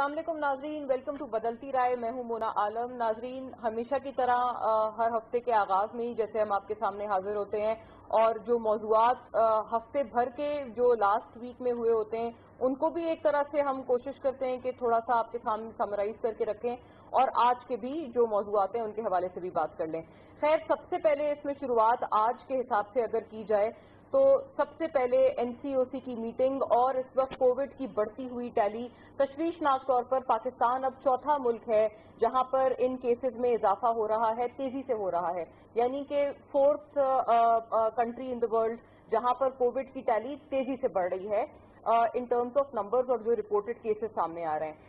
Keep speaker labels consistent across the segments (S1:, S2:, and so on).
S1: अस्सलाम वालेकुम नाजरीन, वेलकम टू बदलती राय। मैं हूं मोना आलम। नाजरीन, हमेशा की तरह हर हफ्ते के आगाज में ही जैसे हम आपके सामने हाजिर होते हैं और जो मौजूआत हफ्ते भर के जो लास्ट वीक में हुए होते हैं उनको भी एक तरह से हम कोशिश करते हैं कि थोड़ा सा आपके सामने समराइज करके रखें और आज के भी जो मौजूआत हैं उनके हवाले से भी बात कर लें। खैर, सबसे पहले इसमें शुरुआत आज के हिसाब से अगर की जाए तो सबसे पहले एनसीओसी की मीटिंग और इस वक्त कोविड की बढ़ती हुई टैली, तशवीशनाक तौर पर पाकिस्तान अब चौथा मुल्क है जहां पर इन केसेस में इजाफा हो रहा है, तेजी से हो रहा है, यानी कि fourth country in the world जहां पर कोविड की टैली तेजी से बढ़ रही है इन टर्म्स ऑफ नंबर्स और जो रिपोर्टेड केसेस सामने आ रहे हैं।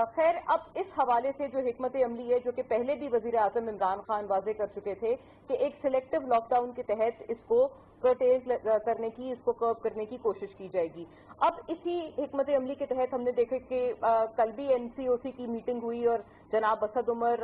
S1: खैर, अब इस हवाले से जो हिकमत अमली है, जो कि पहले भी वजीर आजम इमरान खान वाजे कर चुके थे कि एक सिलेक्टिव लॉकडाउन के तहत इसको कर्टेज करने की, इसको कर्व करने की कोशिश की जाएगी। अब इसी हिकमत अमली के तहत हमने देखा कि कल भी एनसीओसी की मीटिंग हुई और जनाब असद उमर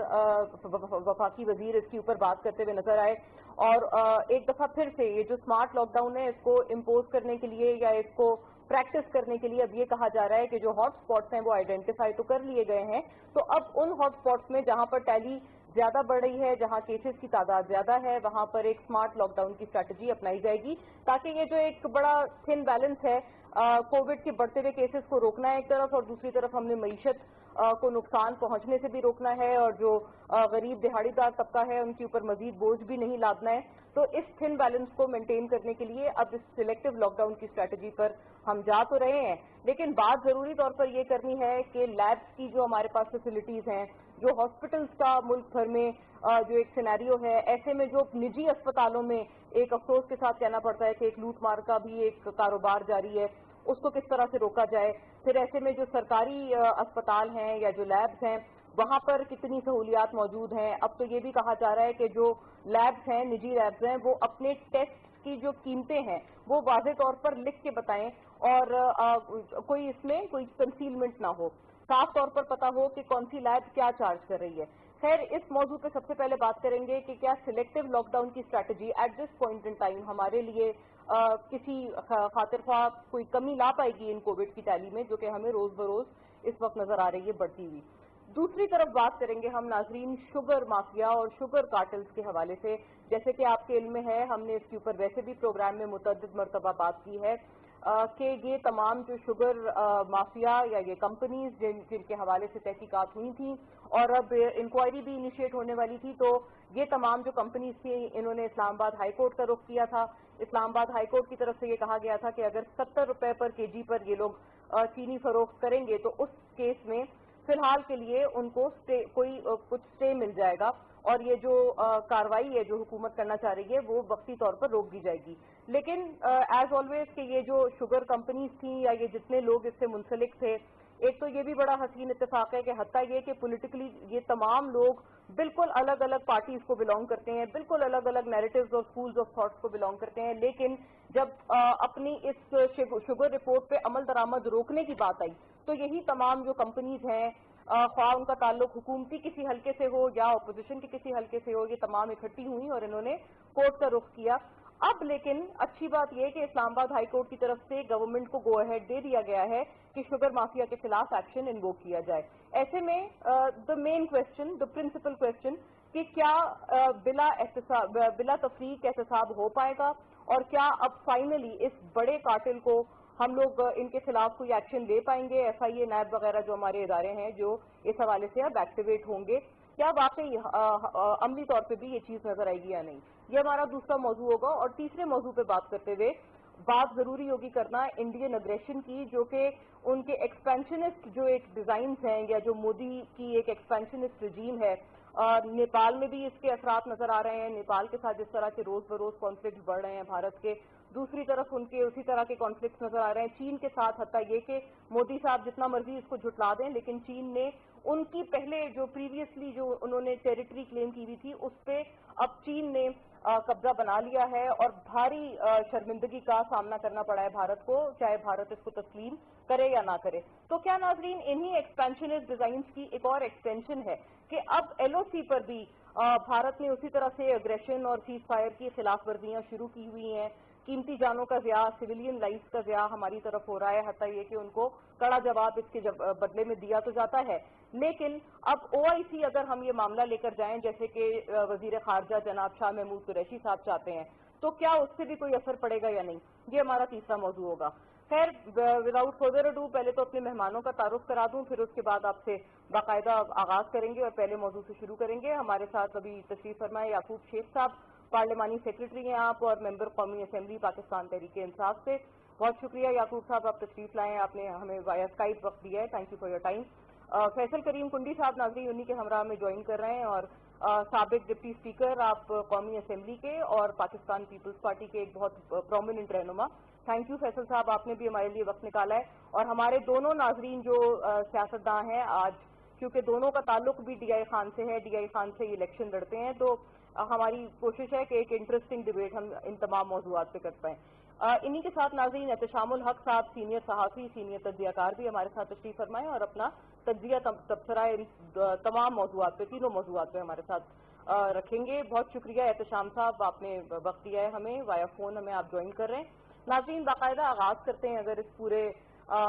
S1: वफाकी वजीर इसके ऊपर बात करते हुए नजर आए और एक दफा फिर से ये जो स्मार्ट लॉकडाउन है इसको इम्पोज करने के लिए या इसको प्रैक्टिस करने के लिए अब ये कहा जा रहा है कि जो हॉट स्पॉट्स हैं वो आइडेंटिफाई तो कर लिए गए हैं, तो अब उन हॉट स्पॉट्स में जहां पर टैली ज्यादा बढ़ रही है, जहां केसेस की तादाद ज्यादा है, वहां पर एक स्मार्ट लॉकडाउन की स्ट्रैटेजी अपनाई जाएगी ताकि ये जो एक बड़ा थिन बैलेंस है कोविड के बढ़ते हुए केसेस को रोकना है एक तरफ और दूसरी तरफ हमने मईशत को नुकसान पहुंचने से भी रोकना है और जो गरीब दिहाड़ीदार तबका है उनके ऊपर मजीद बोझ भी नहीं लादना है। तो इस थिन बैलेंस को मेंटेन करने के लिए अब इस सिलेक्टिव लॉकडाउन की स्ट्रैटेजी पर हम जा तो रहे हैं, लेकिन बात जरूरी तौर पर यह करनी है कि लैब्स की जो हमारे पास फैसिलिटीज हैं, जो हॉस्पिटल्स का मुल्क भर में जो एक सिनेरियो है, ऐसे में जो निजी अस्पतालों में एक अफसोस के साथ कहना पड़ता है कि एक लूट मार का भी एक कारोबार जारी है, उसको किस तरह से रोका जाए। फिर ऐसे में जो सरकारी अस्पताल हैं या जो लैब्स हैं वहां पर कितनी सहूलियात मौजूद हैं। अब तो ये भी कहा जा रहा है कि जो लैब्स हैं, निजी लैब्स हैं, वो अपने टेस्ट की जो कीमतें हैं वो वाज़े तौर पर लिख के बताएं और कोई इसमें कोई कंसीलमेंट ना हो, साफ तौर पर पता हो कि कौन सी लैब क्या चार्ज कर रही है। खैर, इस मौजू पे सबसे पहले बात करेंगे कि क्या सिलेक्टिव लॉकडाउन की strategy at this point in time हमारे लिए किसी खातिर ख्वाह कोई कमी ला पाएगी इन कोविड की टैली में, जो कि हमें रोज बरोज इस वक्त नजर आ रही है बढ़ती हुई। दूसरी तरफ बात करेंगे हम नाजरीन शुगर माफिया और शुगर कार्टल्स के हवाले से। जैसे कि आपके इल्म में है, हमने इसके ऊपर वैसे भी प्रोग्राम में मुतअद्दिद मरतबा बात की है कि ये तमाम जो शुगर माफिया या ये कंपनीज जिनके हवाले से तहकीकात हुई थी और अब इंक्वायरी भी इनिशिएट होने वाली थी, तो ये तमाम जो कंपनीज थी इन्होंने इस्लामाबाद हाई कोर्ट का रुख किया था। इस्लामाबाद हाई कोर्ट की तरफ से ये कहा गया था कि अगर 70 रुपए पर केजी पर ये लोग चीनी फरोख्त करेंगे तो उस केस में फिलहाल के लिए उनको कुछ स्टे मिल जाएगा और ये जो कार्रवाई है जो हुकूमत करना चाह रही है वो वक्ती तौर पर रोक दी जाएगी। लेकिन एज ऑलवेज कि ये जो शुगर कंपनीज थी या ये जितने लोग इससे मुंसलिक थे, एक तो ये भी बड़ा हसीन इत्तेफाक है कि हत्ता ये कि पॉलिटिकली ये तमाम लोग बिल्कुल अलग अलग पार्टीज को बिलोंग करते हैं, बिल्कुल अलग अलग नैरेटिव्स और स्कूल्स ऑफ थॉट्स को बिलोंग करते हैं, लेकिन जब अपनी इस शुगर रिपोर्ट पे अमल दरामद रोकने की बात आई तो यही तमाम जो कंपनीज हैं, ख्वाह उनका ताल्लुक हुकूमती किसी हल्के से हो या अपोजिशन के किसी हल्के से हो, ये तमाम इकट्ठी हुई और इन्होंने कोर्ट का रुख किया। अब लेकिन अच्छी बात यह कि इस्लामाबाद हाई कोर्ट की तरफ से गवर्नमेंट को गो अहेड दे दिया गया है कि शुगर माफिया के खिलाफ एक्शन इन्वोक किया जाए। ऐसे में the main question, the principal question कि क्या बिला तफरीक एहतसाब हो पाएगा और क्या अब फाइनली इस बड़े कातिल को हम लोग इनके खिलाफ कोई एक्शन ले पाएंगे। एफआईए, नैब वगैरह जो हमारे इदारे हैं जो इस हवाले से अब एक्टिवेट होंगे, क्या वाकई अमली तौर पे भी ये चीज नजर आएगी या नहीं, ये हमारा दूसरा मौजू होगा। और तीसरे मौजू पे बात करते हुए बात जरूरी होगी करना इंडियन अग्रेशन की, जो कि उनके एक्सपेंशनिस्ट जो एक डिजाइन हैं या जो मोदी की एक एक्सपेंशनिस्ट रजीम है, नेपाल में भी इसके असरात नजर आ रहे हैं। नेपाल के साथ जिस तरह के रोज बरोज कॉन्फ्लिक्ट बढ़ रहे हैं भारत के, दूसरी तरफ उनके उसी तरह के कॉन्फ्लिक्ट नजर आ रहे हैं चीन के साथ। हत्ता ये कि मोदी साहब जितना मर्जी इसको झुटला दें, लेकिन चीन ने उनकी पहले जो प्रीवियसली जो उन्होंने टेरिटरी क्लेम की हुई थी उस पे अब चीन ने कब्जा बना लिया है और भारी शर्मिंदगी का सामना करना पड़ा है भारत को, चाहे भारत इसको तस्लीम करे या ना करे। तो क्या नाजरीन, इन्हीं एक्सपेंशनिस्ट डिजाइन्स की एक और एक्सटेंशन है कि अब एलओसी पर भी भारत ने उसी तरह से अग्रेशन और सीज फायर की खिलाफ वर्जियां शुरू की हुई हैं। कीमती जानों का ज़िया, सिविलियन लाइफ का ज़िया हमारी तरफ हो रहा है, हत्ता ये कि उनको कड़ा जवाब इसके बदले में दिया तो जाता है। लेकिन अब OIC अगर हम ये मामला लेकर जाएं, जैसे कि वजीर खारजा जनाब शाह महमूद कुरैशी साहब चाहते हैं, तो क्या उससे भी कोई असर पड़ेगा या नहीं, ये हमारा तीसरा मौजू होगा। खैर, विदाउट फर्दर अडू पहले तो अपने मेहमानों का तारुफ करा दूं, फिर उसके बाद आपसे बाकायदा आगाज करेंगे और पहले मौजू से शुरू करेंगे। हमारे साथ अभी तशरीफ फरमाए याकूब शेख साहब, पार्लिमानी सेक्रेटरी हैं आप और मेंबर कौमी असेंबली पाकिस्तान तहरीक इंसाफ से। बहुत शुक्रिया याकूब साहब, आप तशरीफ लाएं, आपने हमें वाया स्काइप वक्त दिया है, thank you for your time. Faisal Karim Kundi साहब नाज़रीन उन्हीं के हमरा में ज्वाइन कर रहे हैं और साबिक डिप्टी स्पीकर आप कौमी असेंबली के और पाकिस्तान पीपल्स पार्टी के एक बहुत प्रोमिनेंट रहनुमा। थैंक यू फैसल साहब, आपने भी हमारे लिए वक्त निकाला है। और हमारे दोनों नाजरीन जो सियासतदान हैं आज, क्योंकि दोनों का ताल्लुक भी DI खान से है, DI खान से इलेक्शन लड़ते हैं, तो हमारी कोशिश है कि एक इंटरेस्टिंग डिबेट हम इन तमाम मौजूआत पे कर पाएं। इन्हीं के साथ नाज़रीन एहतशामुल हक साहब, सीनियर सहाफ़ी, सीनियर तज्ज़ियाकार भी हमारे साथ तशरीफ फरमाएं और अपना तज्ज़िया तबसरा इन तमाम मौजूआत पे, तीनों मौजूआत पे हमारे साथ रखेंगे। बहुत शुक्रिया एहतशाम साहब, आपने वक्त दिया है हमें, वाया फ़ोन हमें आप ज्वाइन कर रहे हैं। नाज़रीन बाकायदा आगाज़ करते हैं अगर इस पूरे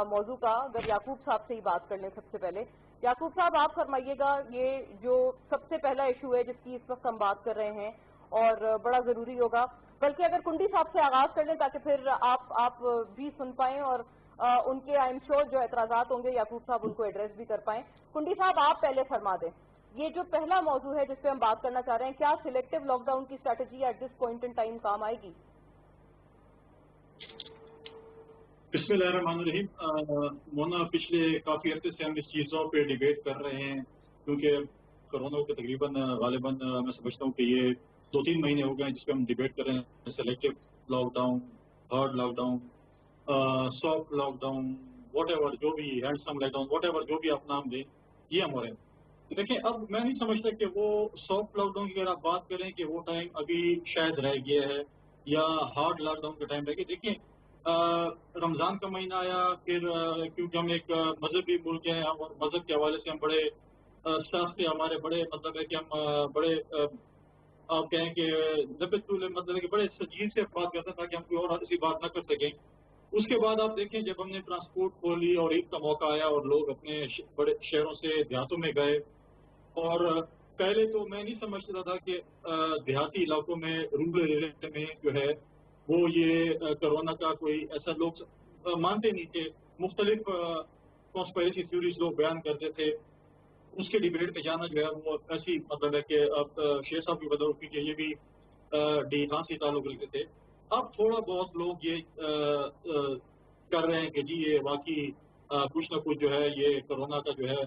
S1: मौजू का, अगर याकूब साहब से ही बात कर लें सबसे पहले। याकूब साहब आप फरमाइएगा, ये जो सबसे पहला इशू है जिसकी इस वक्त हम बात कर रहे हैं और बड़ा ज़रूरी होगा, बल्कि अगर कुंडी साहब से आगाज़ कर लें ताकि फिर आप भी सुन पाएं और उनके आई एम श्योर जो एतराज़ात होंगे याकूब साहब उनको एड्रेस भी कर पाएं। कुंडी साहब आप पहले फरमा दें, ये जो पहला मौजू है जिस पे हम बात करना चाह रहे हैं, क्या सिलेक्टिव लॉकडाउन की strategy at this point in time काम आएगी?
S2: बिस्मिल्लाहिर्रहमानिर्रहीम। मोना, पिछले काफ़ी हफ्ते से हम इस चीज़ों पे डिबेट कर रहे हैं, क्योंकि कोरोना के तकरीबन गालिबन मैं समझता हूँ कि ये 2-3 महीने हो गए जिस पर हम डिबेट कर रहे हैं। Selective lockdown, hard lockdown, soft lockdown, what ever, जो भी हैंडसम लॉकडाउन, वॉट एवर जो भी आप नाम दें, ये हम हो रहे हैं। देखिए, अब मैं नहीं समझता कि वो सॉफ्ट लॉकडाउन की अगर आप बात करें कि वो टाइम अभी शायद रह गया है या हार्ड लॉकडाउन का टाइम रह गया। देखिए, रमज़ान का महीना आया, फिर क्योंकि हम एक मजहबी मुल्क हैं और मजहब के हवाले से हम बड़े शास्त्री, हमारे बड़े मतलब है कि हम बड़े आप कहें कि नबतुल मतलब है कि बड़े सजीव से बात करते हैं ताकि हम कोई और ऐसी बात ना कर सकें। उसके बाद आप देखें, जब हमने ट्रांसपोर्ट खोली और ईद का मौका आया और लोग अपने बड़े शहरों से देहातों में गए, और पहले तो मैं नहीं समझता था कि देहाती इलाकों में, रूरल एरिया में जो है वो ये कोरोना का कोई ऐसा, लोग मानते नहीं थे। मुख्तलिफ कॉन्स्पिरेसी थ्योरीज लोग बयान करते थे, उसके डिबेट में जाना जो है वो ऐसी मतलब है कि अब शेर साहब की बदौलत की ये भी डी खान से ताल्लुक रखते थे। अब थोड़ा बहुत लोग ये कर रहे हैं कि जी ये वाकई कुछ ना कुछ जो है ये कोरोना का जो है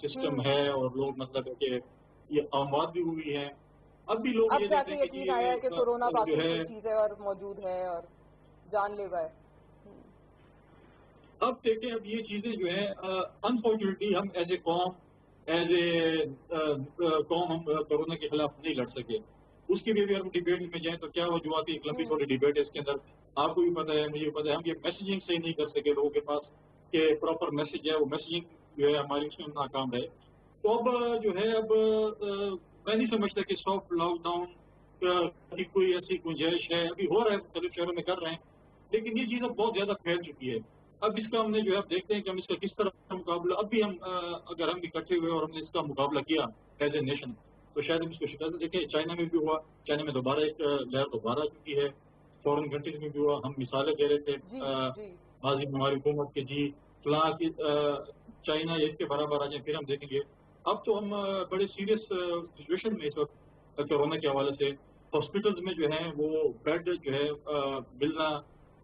S2: सिस्टम है, और लोग मतलब है कि ये आमद भी हुई है। अब भी लोग ये
S1: जाके
S2: कहते हैं कि
S1: यकीन आया है कि कोरोना
S2: जो
S1: वाकई
S2: है
S1: कोई चीज है और मौजूद है और जानलेवा है।
S2: अब देखें, अब ये चीजें जो है अनफॉर्चुनेटली हम एज ए कौम, एज ए कौम हम कोरोना के खिलाफ नहीं लड़ सके। उसकी भी अगर हम डिबेट में जाएं तो क्या वजूहत, एक लंबी थोड़ी डिबेट है इसके अंदर, आपको भी पता है, मुझे भी पता है। हम ये मैसेजिंग सही नहीं कर सके लोगों के पास कि प्रॉपर मैसेज है, वो मैसेजिंग जो है हमारी उसमें नाकाम रहे। तो अब जो है, अब मैं नहीं समझता कि सॉफ्ट लॉकडाउन की कोई ऐसी गुंजाइश है। अभी हो रहा है, मुख्तलिफ शहरों में कर रहे हैं, लेकिन ये चीज़ अब बहुत ज़्यादा फैल चुकी है। अब इसका हमने जो है, अब देखते हैं कि हम इसका किस तरह का मुकाबला, अब भी हम अगर हम इकट्ठे हुए और हमने इसका मुकाबला किया एज ए नेशन, तो शायद हम इसको शिकस्त देखें। चाइना में भी हुआ, चाइना में दोबारा एक लहर दोबारा आ चुकी है, फॉरेन कंट्रीज में भी हुआ। हम मिसालें दे रहे थे माजी में हमारी हुकूमत के, जी फलां की चाइना इसके बराबर आ जाए, फिर हम देखेंगे। अब तो हम बड़े सीरियस सिचुएशन में इस वक्त कोरोना के हवाले से। हॉस्पिटल्स में जो है वो बेड जो है मिलना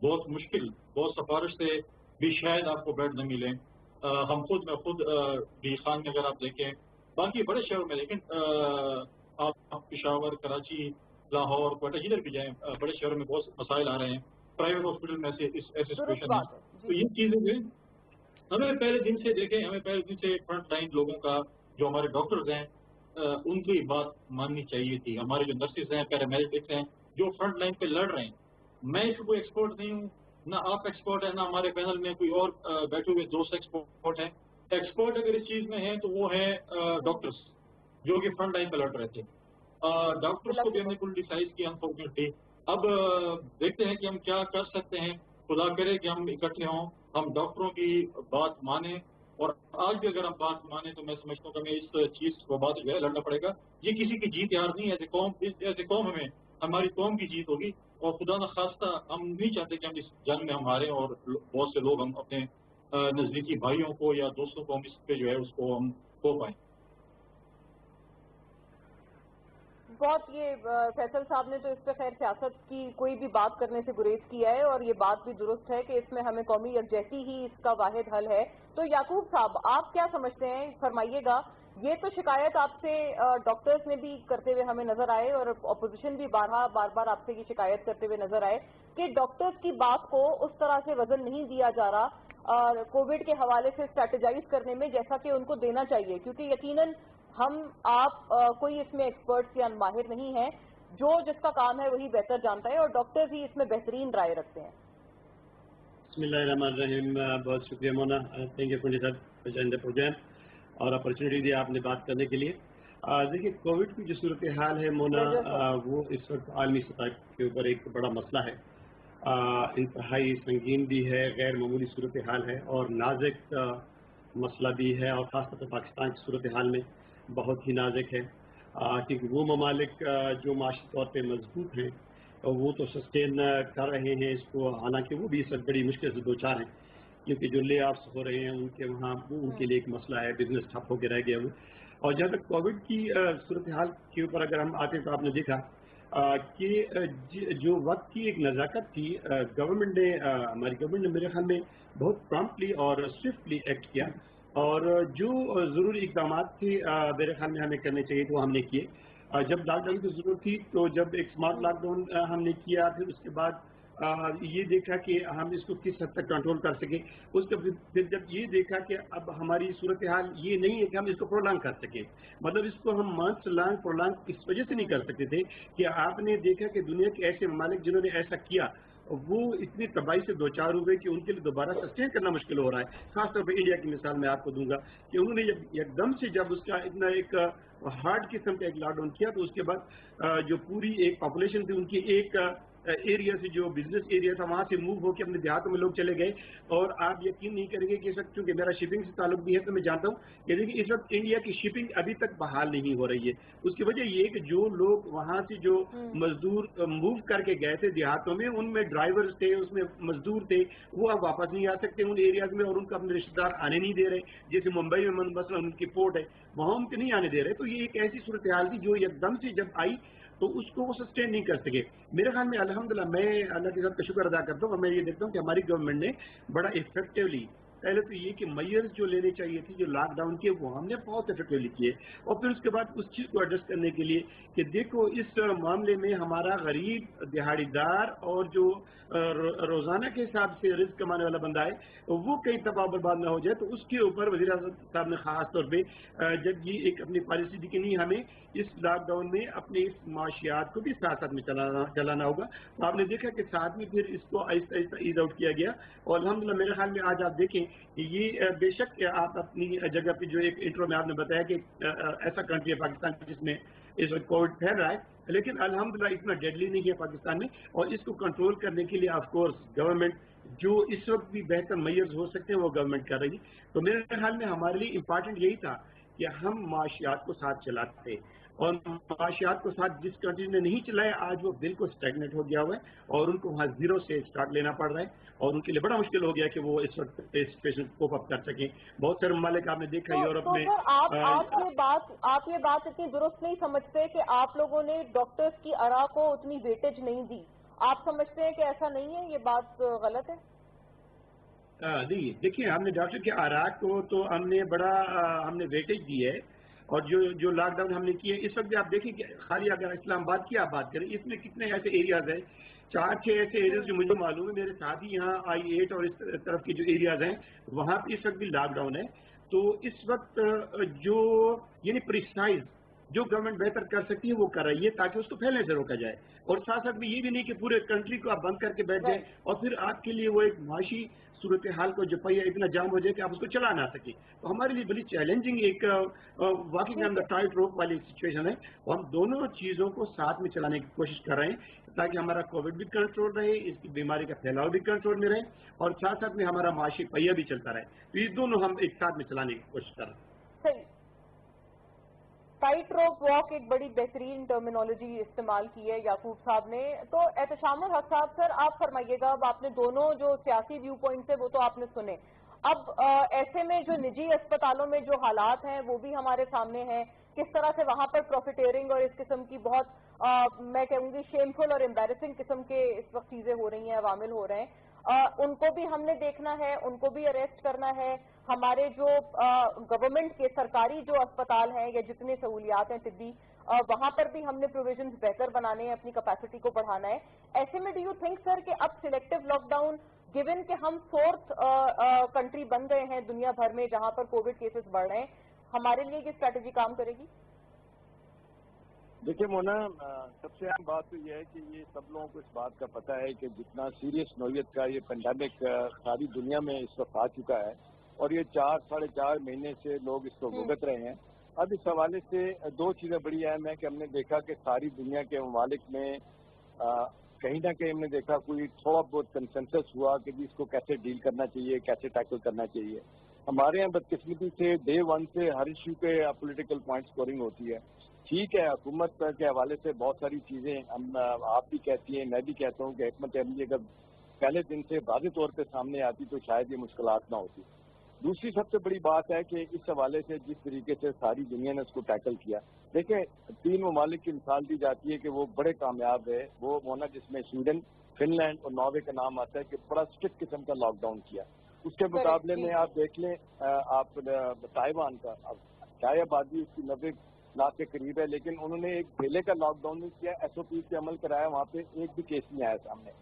S2: बहुत मुश्किल, बहुत सिफारिश से भी शायद आपको बेड न मिले। हम खुद डी खान में अगर आप देखें, बाकी बड़े शहरों में, लेकिन आप पेशावर, कराची, लाहौर, कोयटा, जिधर भी जाएं, बड़े शहरों में बहुत मसाइल आ रहे हैं। प्राइवेट हॉस्पिटल में ऐसे सिचुएशन है। तो ये चीजें जो हमें पहले दिन से देखें, हमें पहले दिन से फ्रंट लाइन लोगों का, जो हमारे डॉक्टर्स हैं, उनकी बात माननी चाहिए थी। हमारे जो नर्सेज हैं, पैरामेडिक्स हैं, जो फ्रंट लाइन पे लड़ रहे हैं। मैं इसको कोई एक्सपर्ट नहीं हूँ, ना आप एक्सपर्ट है, ना हमारे पैनल में कोई और बैठे हुए दोस्त एक्सपर्ट हैं। एक्सपर्ट अगर इस चीज में है तो वो है डॉक्टर्स, जो कि फ्रंट लाइन पे लड़ रहे थे। डॉक्टर्स को भी हमने क्रिटिसाइज किया अनफॉर्चुनेटली, اب دیکھتے ہیں کہ ہم کیا کر سکتے ہیں. خدا کرے کہ ہم اکٹھے ہوں, ہم ڈاکٹروں کی بات مانیں, اور آج بھی اگر ہم بات مانیں تو میں سمجھتا ہوں کہ ہمیں اس چیز کو بات جو ہے لڑنا پڑے گا. یہ کسی کی جیت یار نہیں ہے, ایسے قوم ہمیں ہماری قوم کی جیت ہوگی, اور خدا نخواستہ ہم نہیں چاہتے کہ ہم اس جنگ میں ہم ہاریں, اور بہت سے لوگ ہم اپنے نزدیکی بھائیوں کو یا دوستوں کو ہم اس پہ جو ہے اس کو ہم کھو پائیں.
S1: بہت یہ فیصل صاحب نے تو اس پہ خیر سیاست کی کوئی بھی بات کرنے سے گریز کیا ہے, اور یہ بات بھی درست ہے کہ اس میں ہمیں قومی یکجہتی ہی اس کا واحد حل ہے. تو یعقوب صاحب آپ کیا سمجھتے ہیں, فرمائیے گا. یہ تو شکایت آپ سے ڈاکٹرز نے بھی کرتے ہوئے ہمیں نظر آئے, اور اپوزیشن بھی بار بار آپ سے یہ شکایت کرتے ہوئے نظر آئے کہ ڈاکٹرز کی بات کو اس طرح سے وزن نہیں دیا جا رہا اور کووڈ کے حوالے سے اسٹریٹجائز کرنے میں جیسا کہ ان کو دینا چاہیے, کیونکہ یقیناً ہم آپ کوئی اس میں ایکسپرٹس یا ماہر نہیں ہیں, جو جس کا کام ہے وہی بہتر جانتا ہے, اور ڈاکٹرز ہی اس میں بہترین رائے رکھتے ہیں.
S3: بسم اللہ الرحمن الرحیم. بہت شکریہ Mona, thank you for joining the program اور اپرچونیٹی دی آپ نے بات کرنے کے لیے. دیکھیے کووڈ کی جو صورتحال ہے مونا, وہ اس وقت عالمی سطح کے اوپر ایک بڑا مسئلہ ہے, انتہائی سنگین بھی ہے, غیر معمولی صورتحال ہے اور نازک مسئلہ بھی ہے, اور خاص طور پر پاکستان کی صورتحال میں بہت ہی نازک ہے, کیونکہ وہ ممالک جو معاشی طور پہ مضبوط ہیں وہ تو سسٹین کر رہے ہیں اس کو, حالانکہ وہ بھی اس وقت بڑی مشکل سے دوچار ہیں, کیونکہ جو لے آفس ہو رہے ہیں ان کے وہاں وہ ان کے لیے ایک مسئلہ ہے, بزنس ٹھپ ہو کے رہ گیا وہ. اور جہاں تک کووڈ کی صورتحال کے اوپر اگر ہم آتے تو آپ نے دیکھا کہ جو وقت کی ایک نزاکت تھی, گورنمنٹ نے, ہماری گورنمنٹ نے میرے خیال میں بہت پرامپٹلی اور سوئفٹلی ایکٹ کیا, اور جو ضروری اقدامات تھے میرے خیال میں ہمیں کرنے چاہیے تو ہم نے کیے. جب لاک ڈاؤن کی ضرورت تھی تو جب ایک اسمارٹ لاک ڈاؤن ہم نے کیا, پھر اس کے بعد یہ دیکھا کہ ہم اس کو کس حد تک کنٹرول کر سکیں. اس کے پھر جب یہ دیکھا کہ اب ہماری صورتحال یہ نہیں ہے کہ ہم اس کو پرولانگ کر سکیں, مطلب اس کو ہم منتھس لانگ پرولانگ اس وجہ سے نہیں کر سکتے تھے کہ آپ نے دیکھا کہ دنیا کے ایسے ممالک جنہوں نے ایسا کیا وہ اتنی تباہی سے دوچار ہوئے کہ ان کے لیے دوبارہ سسٹین کرنا مشکل ہو رہا ہے. خاص طور پہ انڈیا کی مثال میں آپ کو دوں گا کہ انہوں نے ایک دم سے جب اس کا اتنا ایک ہارڈ قسم کا ایک لاک ڈاؤن کیا تو اس کے بعد جو پوری ایک پاپولیشن تھی ان کی ایک ایریا سے, جو بزنس ایریا تھا وہاں سے موو ہو کے اپنے دیہاتوں میں لوگ چلے گئے. اور آپ یقین نہیں کریں گے کہ اس وقت چونکہ میرا شپنگ سے تعلق بھی ہے تو میں جانتا ہوں کہ دیکھیے اس وقت انڈیا کی شپنگ ابھی تک بحال نہیں ہو رہی ہے. اس کی وجہ یہ کہ جو لوگ وہاں سے جو مزدور موو کر کے گئے تھے دیہاتوں میں, ان میں ڈرائیورز تھے, اس میں مزدور تھے, وہ اب واپس نہیں آ سکتے ان ایریاز میں, اور ان کو اپنے رشتے دار آنے نہیں دے رہے. جیسے ممبئی میں مثلا ان کی پورٹ ہے, وہاں ان کے نہیں آنے دے رہے. تو یہ ایک ایسی صورتحال تھی جو ایک دم سے جب آئی تو اس کو وہ سسٹین نہیں کر سکے. میرے خیال میں الحمدللہ میں اللہ کے ساتھ کا شکر ادا کرتا ہوں, اور میں یہ دیکھتا ہوں کہ ہماری گورنمنٹ نے بڑا افیکٹولی, پہلے تو یہ کہ میئرز جو لینے چاہیے تھی جو لاک ڈاؤن کے وہ ہم نے بہت افیکٹولی کیے, اور پھر اس کے بعد اس چیز کو ایڈجسٹ کرنے کے لیے کہ دیکھو اس معاملے میں ہمارا غریب دہاڑی دار اور جو روزانہ کے حساب سے رزق کمانے والا بندہ ہے وہ کئی تباہ برباد نہ ہو جائے. تو اس کے اوپر وزیر اعظم صاحب نے خاص طور پہ جب یہ ایک اپنی پالیسی دی کہ نہیں ہمیں اس لاک ڈاؤن میں اپنے اس معاشیات کو بھی ساتھ ساتھ میں چلانا ہوگا, تو آپ نے دیکھا کہ ساتھ میں پھر اس کو آہستہ آہستہ ایز آؤٹ کیا گیا. اور الحمدللہ میرے خیال میں آج آپ دیکھیں کہ یہ بے شک آپ اپنی جگہ پہ جو ایک انٹرو میں آپ نے بتایا کہ ایسا کنٹری ہے پاکستان جس میں اس وقت کووڈ پھیل رہا ہے, لیکن الحمدللہ اتنا ڈیڈلی نہیں ہے پاکستان میں. اور اس کو کنٹرول کرنے کے لیے آف کورس گورنمنٹ جو اس وقت بھی بہتر میئرز ہو سکتے ہیں وہ گورنمنٹ کر رہی. تو میرے خیال میں ہمارے لیے امپارٹنٹ یہی تھا کہ ہم معاشیات کو ساتھ چلاتے, اور معاشیات کو ساتھ جس کنٹری نے نہیں چلائے آج وہ بالکل اسٹیگنیٹ ہو گیا ہوا ہے, اور ان کو وہاں زیرو سے اسٹارٹ لینا پڑ رہا ہے, اور ان کے لیے بڑا مشکل ہو گیا کہ وہ اس وقت سچویشن کوپ اپ کر سکیں. بہت سارے ممالک آپ نے دیکھا یورپ میں.
S1: آپ یہ بات اتنی درست نہیں سمجھتے کہ آپ لوگوں نے ڈاکٹرز کی آراء کو اتنی ویٹیج نہیں دی؟ آپ سمجھتے ہیں کہ ایسا نہیں ہے, یہ بات غلط ہے؟
S3: نہیں دیکھیے, ہم نے ڈاکٹر کے آراء کو تو ہم نے ویٹیج دی ہے, اور جو لاک ڈاؤن ہم نے کیے اس وقت بھی آپ دیکھیں کہ خالی اگر اسلام آباد کی آپ بات کریں اس میں کتنے ایسے ایریاز ہیں, 4-6 ایسے ایریاز جو مجھے معلوم ہے, میرے ساتھ ہی یہاں I-8 اور اس طرف کے جو ایریاز ہیں وہاں پہ اس وقت بھی لاک ڈاؤن ہے. تو اس وقت جو یعنی پریسائز جو گورنمنٹ بہتر کر سکتی ہے وہ کر رہی ہے تاکہ اس کو پھیلنے سے روکا جائے, اور ساتھ ساتھ میں یہ بھی نہیں کہ پورے کنٹری کو آپ بند کر کے بیٹھ جائیں اور پھر آپ کے لیے وہ ایک معاشی صورتحال کو جو پہیا اتنا جام ہو جائے کہ آپ اس کو چلا نہ سکیں. تو ہمارے لیے بڑی چیلنجنگ ایک واکنگ آن دا ٹائٹ روپ والی سچویشن ہے, اور ہم دونوں چیزوں کو ساتھ میں چلانے کی کوشش کر رہے ہیں. ताकि हमारा कोविड भी कंट्रोल रहे, इसकी बीमारी का फैलाव भी कंट्रोल में रहे और साथ साथ में हमारा माशी पहिया भी चलता रहे। तो ये दोनों हम एक साथ में चलाने की कोशिश कर रहे हैं।
S1: सही। टाइट रोप वॉक एक बड़ी बेहतरीन टर्मिनोलॉजी इस्तेमाल की है याकूब साहब ने। तो एहतशामुल हक साहब, सर आप फरमाइएगा, अब आपने दोनों जो सियासी व्यू पॉइंट्स है वो तो आपने सुने, अब ऐसे में जो निजी अस्पतालों में जो हालात हैं वो भी हमारे सामने हैं, किस तरह से वहां पर प्रॉफिटेयरिंग और इस किस्म की बहुत मैं कहूँगी शेमफुल और एम्बैरेसिंग किस्म के इस वक्त चीजें हो रही हैं, अवामिल हो रहे हैं, उनको भी हमने देखना है, उनको भी अरेस्ट करना है। हमारे जो गवर्नमेंट के सरकारी जो अस्पताल हैं या जितने सहूलियात हैं तिब्बी, वहां पर भी हमने प्रोविजंस बेहतर बनाने हैं, अपनी कैपेसिटी को बढ़ाना है। ऐसे में डू यू थिंक सर कि अब सिलेक्टिव लॉकडाउन, गिवन कि हम 4th कंट्री बन गए हैं दुनिया भर में जहां पर कोविड केसेस बढ़ रहे हैं, हमारे लिए ये स्ट्रैटेजी काम करेगी?
S4: देखिए मोना, सबसे अहम बात तो ये है कि ये सब लोगों को इस बात का पता है कि जितना सीरियस नौयत का ये पेंडेमिक सारी दुनिया में इस वक्त आ चुका है और ये 4-4.5 महीने से लोग इसको भुगत रहे हैं। अब इस हवाले से दो चीज़ें बड़ी अहम है कि हमने देखा कि सारी दुनिया के ममालिक में कहीं ना कहीं हमने देखा कोई थोड़ा बहुत कंसेंसस हुआ कि जी इसको कैसे डील करना चाहिए, कैसे टैकल करना चाहिए। हमारे यहाँ बदकिस्मती से डे 1 से हर इशू पे पॉलिटिकल पॉइंट स्कोरिंग होती है। ठीक है, हुकूमत के हवाले से बहुत सारी चीज़ें हम आप भी कहती हैं, मैं भी कहता हूँ कि हिकमत अमली अगर पहले दिन से वाज़ेह तौर पे सामने आती तो शायद ये मुश्किलात ना होती। दूसरी सबसे बड़ी बात है कि इस हवाले से जिस तरीके से सारी दुनिया ने उसको टैकल किया, देखें 3 ममालिक की मिसाल दी जाती है कि वो बड़े कामयाब है, वो मोना जिसमें स्वीडन, फिनलैंड और नॉर्वे का नाम आता है कि बड़ा स्ट्रिक्ट किस्म का लॉकडाउन किया। उसके मुकाबले में आप देख लें आप ताइवान का, अब चाहे आबादी उसकी 90 लाख के करीब है, लेकिन उन्होंने एक ढेले का लॉकडाउन नहीं किया, SOP पे अमल कराया, वहाँ पे एक भी केस नहीं आया सामने।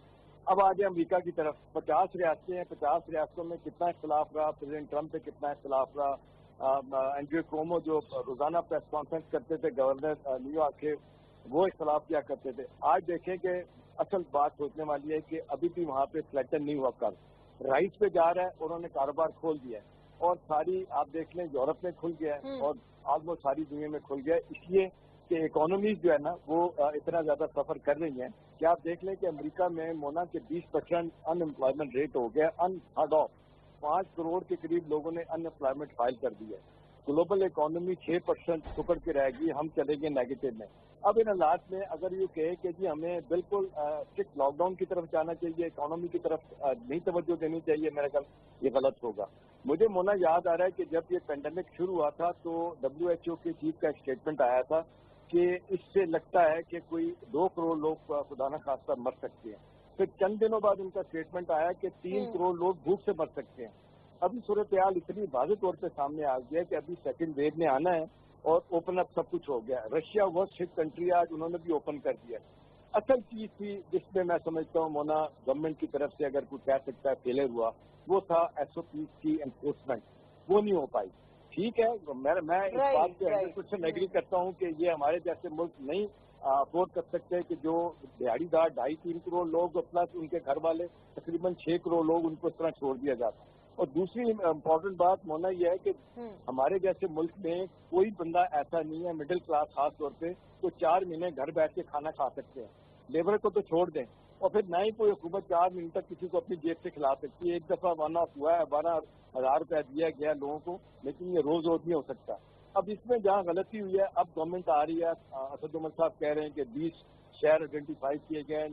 S4: अब आ गए अमेरिका की तरफ, 50 रियासतें हैं, 50 रियासतों में कितना इख्तलाफ रहा, प्रेसिडेंट ट्रंप पे कितना इख्तलाफ रहा, एंड्रयू क्यूमो जो रोजाना प्रेस कॉन्फ्रेंस करते थे गवर्नर न्यूयॉर्क के, वो इख्तलाफ किया करते थे। आज देखें कि असल बात सोचने वाली है कि अभी भी वहाँ पे फ्लैटन नहीं हुआ, कर राइस पे जा रहा है, उन्होंने कारोबार खोल दिया है और सारी आप देख लें यूरोप में खुल गया है और ऑलमोस्ट सारी दुनिया में खुल गया है, इसलिए कि इकोनॉमीज जो है ना वो इतना ज्यादा सफर कर रही हैं कि आप देख लें कि अमेरिका में मोना के 20% अनएम्प्लॉयमेंट रेट हो गया, अनहर्ड ऑफ। 5 करोड़ के करीब लोगों ने अनएम्प्लॉयमेंट फाइल कर दी है। ग्लोबल इकोनॉमी 6% सुकड़ के रहेगी, हम चलेंगे नेगेटिव में। अब इन हालात में अगर ये कहे कि जी हमें बिल्कुल स्ट्रिक्ट लॉकडाउन की तरफ जाना चाहिए, इकोनॉमी की तरफ नहीं तवज्जो देनी चाहिए, मेरा ख्याल ये गलत होगा। मुझे मोना याद आ रहा है कि जब ये पेंडेमिक शुरू हुआ था तो WHO के चीफ का एक स्टेटमेंट आया था कि इससे लगता है कि कोई 2 करोड़ लोग खुदा न खास्ता मर सकते हैं। फिर चंद दिनों बाद उनका स्टेटमेंट आया कि 3 करोड़ लोग भूख से मर सकते हैं। अभी सूरत हाल इतनी वाज़ेह तौर पे सामने आ गया है कि अभी सेकंड वेव में आना है और ओपन अप सब कुछ हो गया। रशिया वर्स्ट हिट कंट्री, आज उन्होंने भी ओपन कर दिया। असल चीज थी जिसमें मैं समझता हूँ मोना गवर्नमेंट की तरफ से अगर कोई कह सकता है फेलियर हुआ, वो था SOP की एनफोर्समेंट, वो नहीं हो पाई। ठीक है, मैं इस बात पे 100% एग्री करता हूँ कि ये हमारे जैसे मुल्क नहीं अफोर्ड कर सकते कि जो दिहाड़ीदार 2.5-3 करोड़ लोग प्लस उनके घर वाले तकरीबन 6 करोड़ लोग उनको इस तरह छोड़ दिया जाता। और दूसरी इम्पोर्टेंट बात मोना यह है कि हमारे जैसे मुल्क में कोई बंदा ऐसा नहीं है, मिडिल क्लास खास तौर पे, तो 4 महीने घर बैठ के खाना खा सकते हैं। लेबर को तो छोड़ दें, और फिर ना ही कोई हुकूमत 4 महीने तक किसी को अपनी जेब से खिला सकती है। एक दफा वन ऑफ हुआ है, 12,000 रुपया दिया गया लोगों को, लेकिन ये रोज रोज नहीं हो सकता। अब इसमें जहाँ गलती हुई है, अब गवर्नमेंट आ रही है, असद उमर साहब कह रहे हैं कि 20 शहर आइडेंटिफाई किए गए,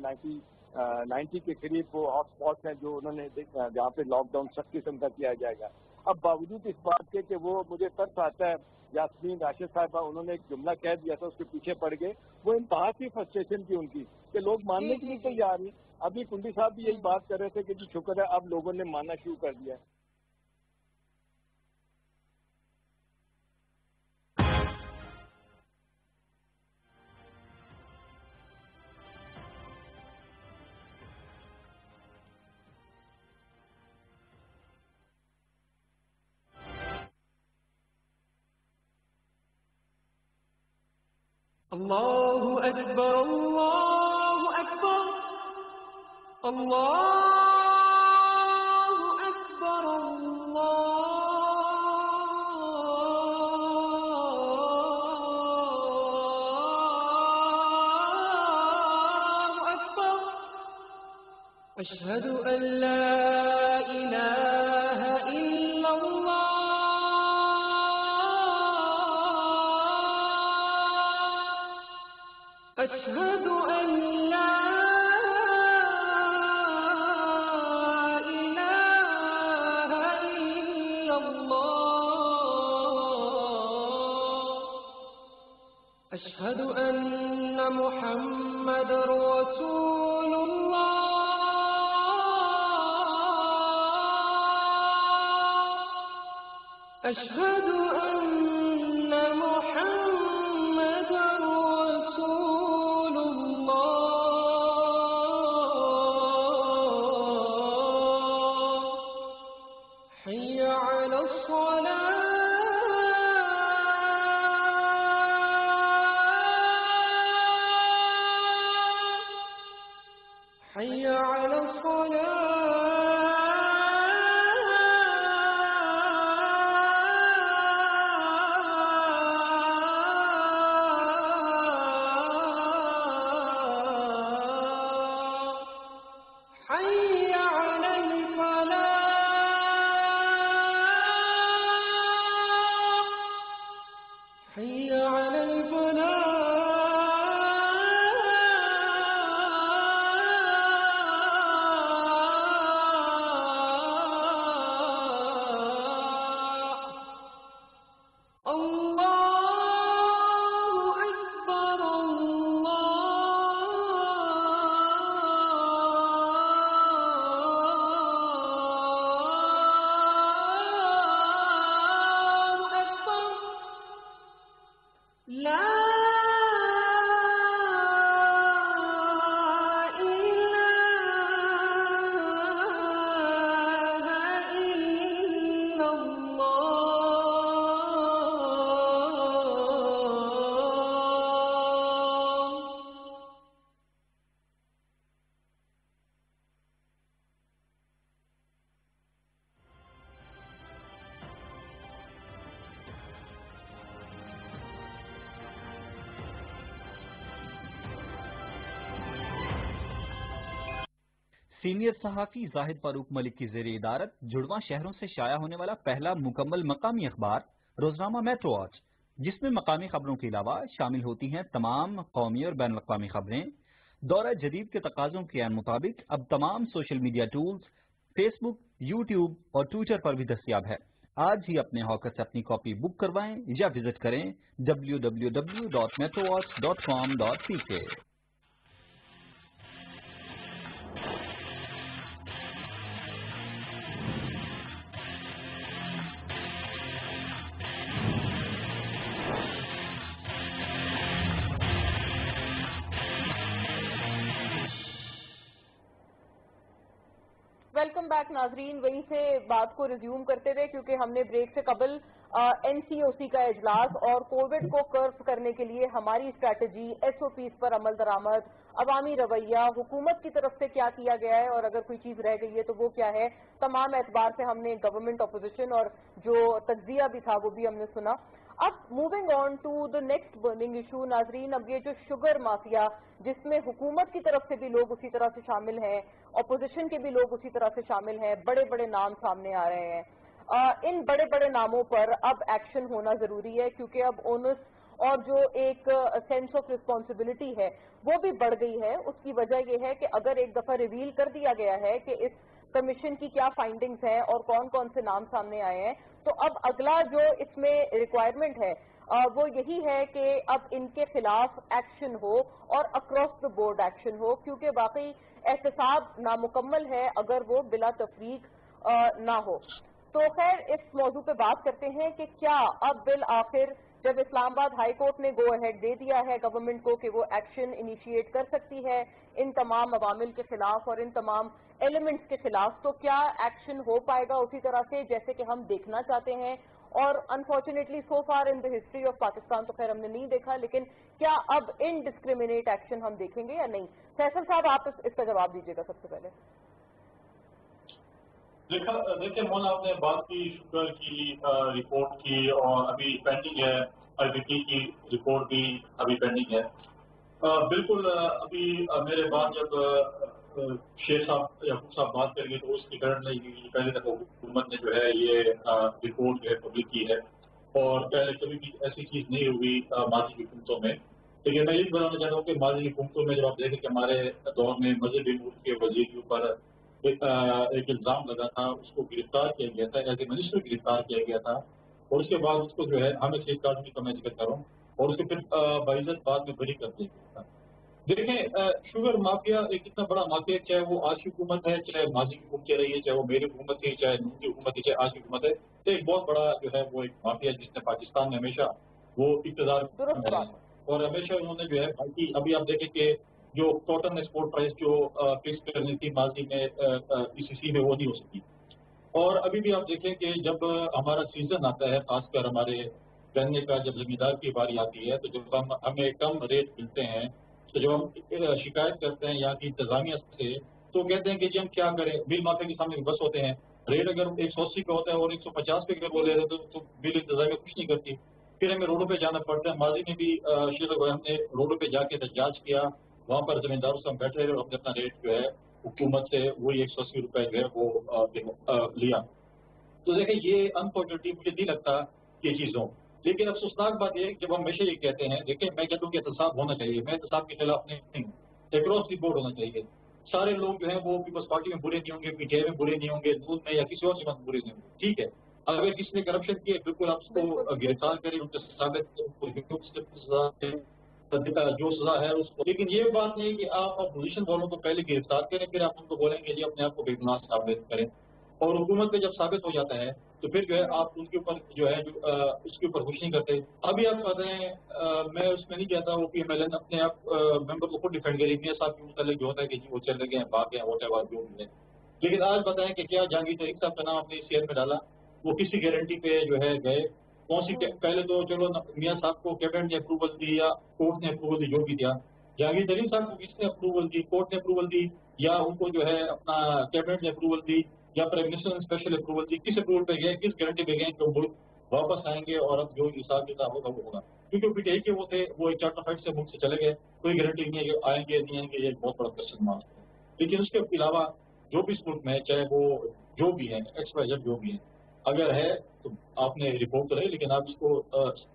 S4: 90 के करीब वो हॉटस्पॉट हैं जो उन्होंने जहाँ पे लॉकडाउन सख्त किस्म का किया जाएगा। अब बावजूद इस बात के कि वो मुझे तरस आता है, यास्मीन राशिद साहबा उन्होंने एक जुमला कह दिया था, उसके पीछे पड़ गए, वो इंतहा की फ्रस्ट्रेशन थी उनकी कि लोग मानने के लिए तैयार नहीं। अभी कुंडी साहब भी यही बात कर रहे थे कि जी शुक्र है अब लोगों ने मानना शुरू कर दिया।
S5: Allahu Akbar, Allahu Akbar, Allahu Akbar, Allahu أشهد أن لا إله إلا الله أشهد أن لا إله إلا الله أشهد أن محمد رسول الله أشهد أن محمد رسول الله حي على الصلاة حي على الصلاة حي على الفلاح حي على الفلاح الله أكبر الله أكبر لا إله إلا الله
S6: सीनियर सहाफ़ी जाहिद फारूक मलिक की ज़ेर इदारत जुड़वा शहरों से शाया होने वाला पहला मुकम्मल मकामी अखबार रोजनामा मेट्रो आज, जिसमें मकामी खबरों के अलावा शामिल होती हैं तमाम कौमी और बैन अवी खबरें। दौरा जदीद के तकाज़ों के अन मुताबिक अब तमाम social media tools Facebook, YouTube और ट्विटर पर भी दस्तियाब है। आज ही अपने हॉकर से अपनी कॉपी बुक करवाएं या विजिट करें www.metrowatch.com.pk।
S1: वेलकम बैक नाजरीन। वहीं से बात को रिज्यूम करते हुए, क्योंकि हमने ब्रेक से कबल एनसीओसी का इजलास और कोविड को कर्व करने के लिए हमारी स्ट्रैटेजी, एसओपीज पर अमल दरामद, अवामी रवैया, हुकूमत की तरफ से क्या किया गया है और अगर कोई चीज रह गई है तो वो क्या है, तमाम एतबार से हमने गवर्नमेंट अपोजिशन और जो तज्जिया भी था वो भी हमने सुना। अब moving on to the next burning issue नाजरीन, अब ये जो शुगर माफिया, जिसमें हुकूमत की तरफ से भी लोग उसी तरह से शामिल हैं, अपोजिशन के भी लोग उसी तरह से शामिल हैं, बड़े बड़े नाम सामने आ रहे हैं। इन बड़े बड़े नामों पर अब एक्शन होना जरूरी है, क्योंकि अब ओनस और जो एक सेंस ऑफ रिस्पॉन्सिबिलिटी है वो भी बढ़ गई है। उसकी वजह यह है कि अगर एक दफा रिवील कर दिया गया है कि इस कमीशन की क्या फाइंडिंग्स हैं और कौन कौन से नाम सामने आए हैं, तो अब अगला जो इसमें रिक्वायरमेंट है वो यही है कि अब इनके खिलाफ एक्शन हो और अक्रॉस द बोर्ड एक्शन हो, क्योंकि वाकई एहतसाब नामुकम्मल है अगर वो बिला तफरीक ना हो। तो खैर इस मौजू पे बात करते हैं कि क्या अब बिल आखिर जब इस्लामाबाद हाई कोर्ट ने गो अहेड दे दिया है गवर्नमेंट को कि वो एक्शन इनिशिएट कर सकती है इन तमाम अवामिल के खिलाफ और इन तमाम एलिमेंट्स के खिलाफ, तो क्या एक्शन हो पाएगा उसी तरह से जैसे कि हम देखना चाहते हैं? और unfortunately so far in the history of Pakistan तो खैर हमने नहीं देखा, लेकिन क्या अब इनडिस्क्रिमिनेट एक्शन हम देखेंगे या नहीं? फैसल साहब आप इसका जवाब दीजिएगा सबसे पहले।
S2: देखिए मोना, आपने बात की शुगर की रिपोर्ट की और अभी पेंडिंग है, आईबीपी की रिपोर्ट भी अभी पेंडिंग है। बिल्कुल अभी मेरे बाद जब शेख साहब याकूब साहब बात करेंगे तो उसकी करंट नहीं हुई। पहले दफा हुकूमत ने जो है ये रिपोर्ट जो है पब्लिक की है और पहले कभी भी ऐसी चीज नहीं हुई माजी की हुकूमतों में। लेकिन मैं ये बताना चाहता हूँ कि माजी की हुकूमतों में जब आप देखें कि हमारे दौर में मजहबी मुल्क के वजीर के ऊपर एक इल्जाम लगा था, उसको गिरफ्तार किया गया था, एज ए मिनिस्टर गिरफ्तार किया गया था और उसके बाद उसको जो है हमें सेफ गार्ड का मैं जिक्र कर रहा हूँ और उसको फिर बाइज्जत बाद में बरी कर दिया गया था। देखें शुगर माफिया एक इतना बड़ा माफिया, चाहे वो आज की हुकूमत है, चाहे माजी की हुकूमत रही है, चाहे वो मेरी हुकूमत थी, चाहे नून की हुकूमत थी, चाहे आज की हुकूमत है, तो एक बहुत बड़ा जो है वो एक माफिया जिसने पाकिस्तान में हमेशा वो इक़्तिदार में रहा है और हमेशा उन्होंने जो है बाकी अभी आप देखें कि जो कॉटन एक्सपोर्ट प्राइस जो फिक्स करनी थी माजी में PCC में वो नहीं हो सकी। और अभी भी आप देखें कि जब हमारा सीजन आता है, खासकर हमारे गन्ने का जब जमींदार की बारी आती है, तो जब हमें कम रेट मिलते हैं, तो जब हम शिकायत करते हैं यहाँ की इंतजामिया से, तो कहते हैं कि जी हम क्या करें, बिल माफिया के सामने बस होते हैं। रेट अगर 180 पे होता है और 150 पे अगर वो ले रहे तो बिल इंतजामिया कुछ नहीं करती, फिर हमें रोडों पे जाना पड़ता है। माजी में भी हमने रोडों पे जाके एहतजाज किया, वहाँ पर जमींदारों से हम बैठे रहे और हमने अपना रेट जो है हुकूमत से वही 180 रुपए जो है वो लिया। तो देखें ये अनफॉर्चुनेटली मुझे नहीं लगता ये चीज हो, लेकिन अफसोसनाक बात यह है कि जब हम हमेशा ये कहते हैं, देखिए मैं कहता हूँ कि एहतसाब होना चाहिए, मैं एहतसाब के खिलाफ नहीं हूँ, एक्रॉस दी बोर्ड होना चाहिए। सारे लोग जो है वो पीपल्स पार्टी में बुरे नहीं होंगे, PTI में बुरे नहीं होंगे, नून में या किसी और जमात में बुरे नहीं होंगे, ठीक है। अगर किसी ने करप्शन किया बिल्कुल आप उसको गिरफ्तार करें, उनके साबित जो सजा है उसको, लेकिन ये बात नहीं कि आप अपोजिशन वालों को पहले गिरफ्तार करें फिर आप उनको बोलेंगे जी अपने आप को बेगुनाह साबित करें। और हुकूमत पे जब साबित हो जाता है तो फिर जो है आप उनके ऊपर जो है उसके ऊपर कुछ नहीं करते। अभी आप कहते हैं मैं उसमें नहीं कहता वो PMLN अपने आप मेंबर को खुद डिफेंड करी, मियां साहब के मुतालिक जो होता है कि जी वो चले गए भाग गए वोटेवर जो भी है। लेकिन आज बताएं कि क्या जहांगीर तरीक साहब का नाम अपने CR में डाला, वो किसी गारंटी पे जो है गए, कौन सी पहले तो चलो मियां साहब को कैबिनेट ने अप्रूवल दी या कोर्ट ने अप्रूवल दी, जो भी दिया, जहांगीर तरीक साहब को किसने अप्रूवल दी, कोर्ट ने अप्रूवल दी या उनको जो है अपना कैबिनेट ने अप्रूवल दी या प्राइम मिनिस्टर ने स्पेशल अप्रूवल दी, किस अप्रूवल पे गए, किस गारंटी पे गए कि मुल्क वापस आएंगे और अब जो हिसाब किताब होगा वो होगा। क्योंकि PTI के वो थे, वो एक चार्टर फाइट से मुल्क से चले गए, कोई गारंटी नहीं है कि आएंगे नहीं आएंगे, ये बहुत बड़ा क्वेश्चन मार्क है। लेकिन उसके अलावा जो भी इस मुल्क में चाहे वो जो भी है XYZ जो भी है, अगर है तो आपने रिपोर्ट करें, लेकिन आप इसको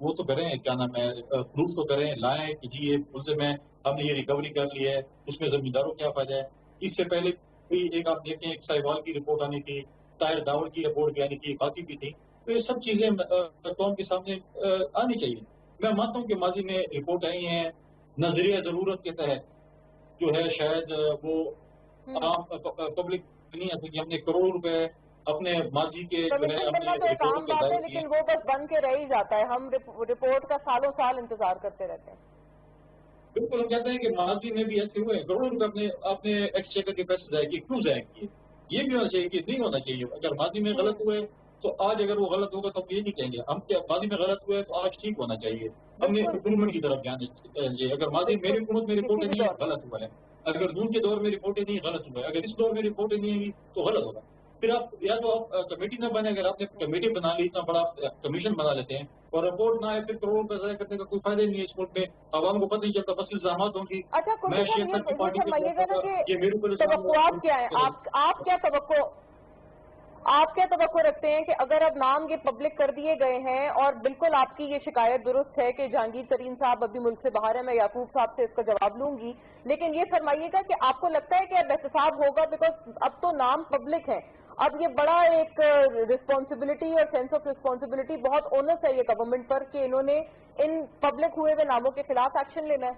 S2: वो तो करें, क्या नाम है, प्रूफ तो करें, लाएं कि जी ये मुल्ज़िम है, हमने ये रिकवरी कर ली है, उसमें जमींदारों क्या फायदा है। इससे पहले भी एक आप देखें एक साहिवाल की रिपोर्ट आनी थी, ताहिर दावर की रिपोर्ट भी आनी थी, बाकी भी थी, तो ये सब चीजें कौम के सामने आनी चाहिए। मैं मानता हूँ कि माजी में रिपोर्ट आई है, नजरिया जरूरत के तहत जो है शायद वो आम पब्लिक नहीं है, क्योंकि हमने करोड़ों रुपए अपने माजी के जो है
S1: कमीशन बनना तो एक आम बात है, लेकिन वो बस बन के रह ही जाता है, हम रिपोर्ट का सालों साल इंतजार करते रहते हैं।
S2: बिल्कुल हम कहते हैं कि माजी में भी ऐसे हुए करोड़ों रुपए अपने अपने एक्सचेकर के पैसे जाए किए, क्यों जाए किए, ये भी होना चाहिए कि नहीं होना चाहिए। अगर माजी में गलत हुए तो आज अगर वो गलत होगा तो हम ये नहीं कहेंगे, हम क्या माजी में गलत हुए तो आज ठीक होना चाहिए, हमने इम्प्रूवमेंट की तरफ ध्यान दीजिए। अगर माजी मेरी हुकूमत में रिपोर्टें नहीं है गलत हुआ है, अगर नून के दौर में रिपोर्टें नहीं गलत हुआ है, अगर इस दौर में रिपोर्टें नहीं हुई तो गलत होगा। फिर आप या तो आप कमेटी न बने, अगर आपने कमेटी बना ली, इतना बड़ा कमीशन बना लेते हैं और रिपोर्ट ना आए, फिर करोड़ों रुपए ज़ाया करने का कोई फायदा नहीं है इस मुल्क में, आवाम को पता नहीं चलता, बस इल्जाम होंगी।
S1: अच्छा कुछ फरमाइएगा ना कि तवक्कुआत क्या है, आप क्या तवक्को रखते हैं कि अगर अब नाम ये पब्लिक कर दिए गए हैं, और बिल्कुल आपकी ये शिकायत दुरुस्त है कि जहांगीर तरीन साहब अभी मुल्क से बाहर है, मैं याकूब साहब से इसका जवाब लूंगी, लेकिन ये फरमाइएगा कि आपको लगता है कि अब एहतसाब होगा, बिकॉज अब तो नाम पब्लिक है, अब ये बड़ा एक रिस्पॉन्सिबिलिटी और सेंस ऑफ रिस्पॉन्सिबिलिटी, बहुत ओनस है ये गवर्नमेंट पर कि इन्होंने इन पब्लिक हुए हुए नामों के खिलाफ एक्शन लेना है।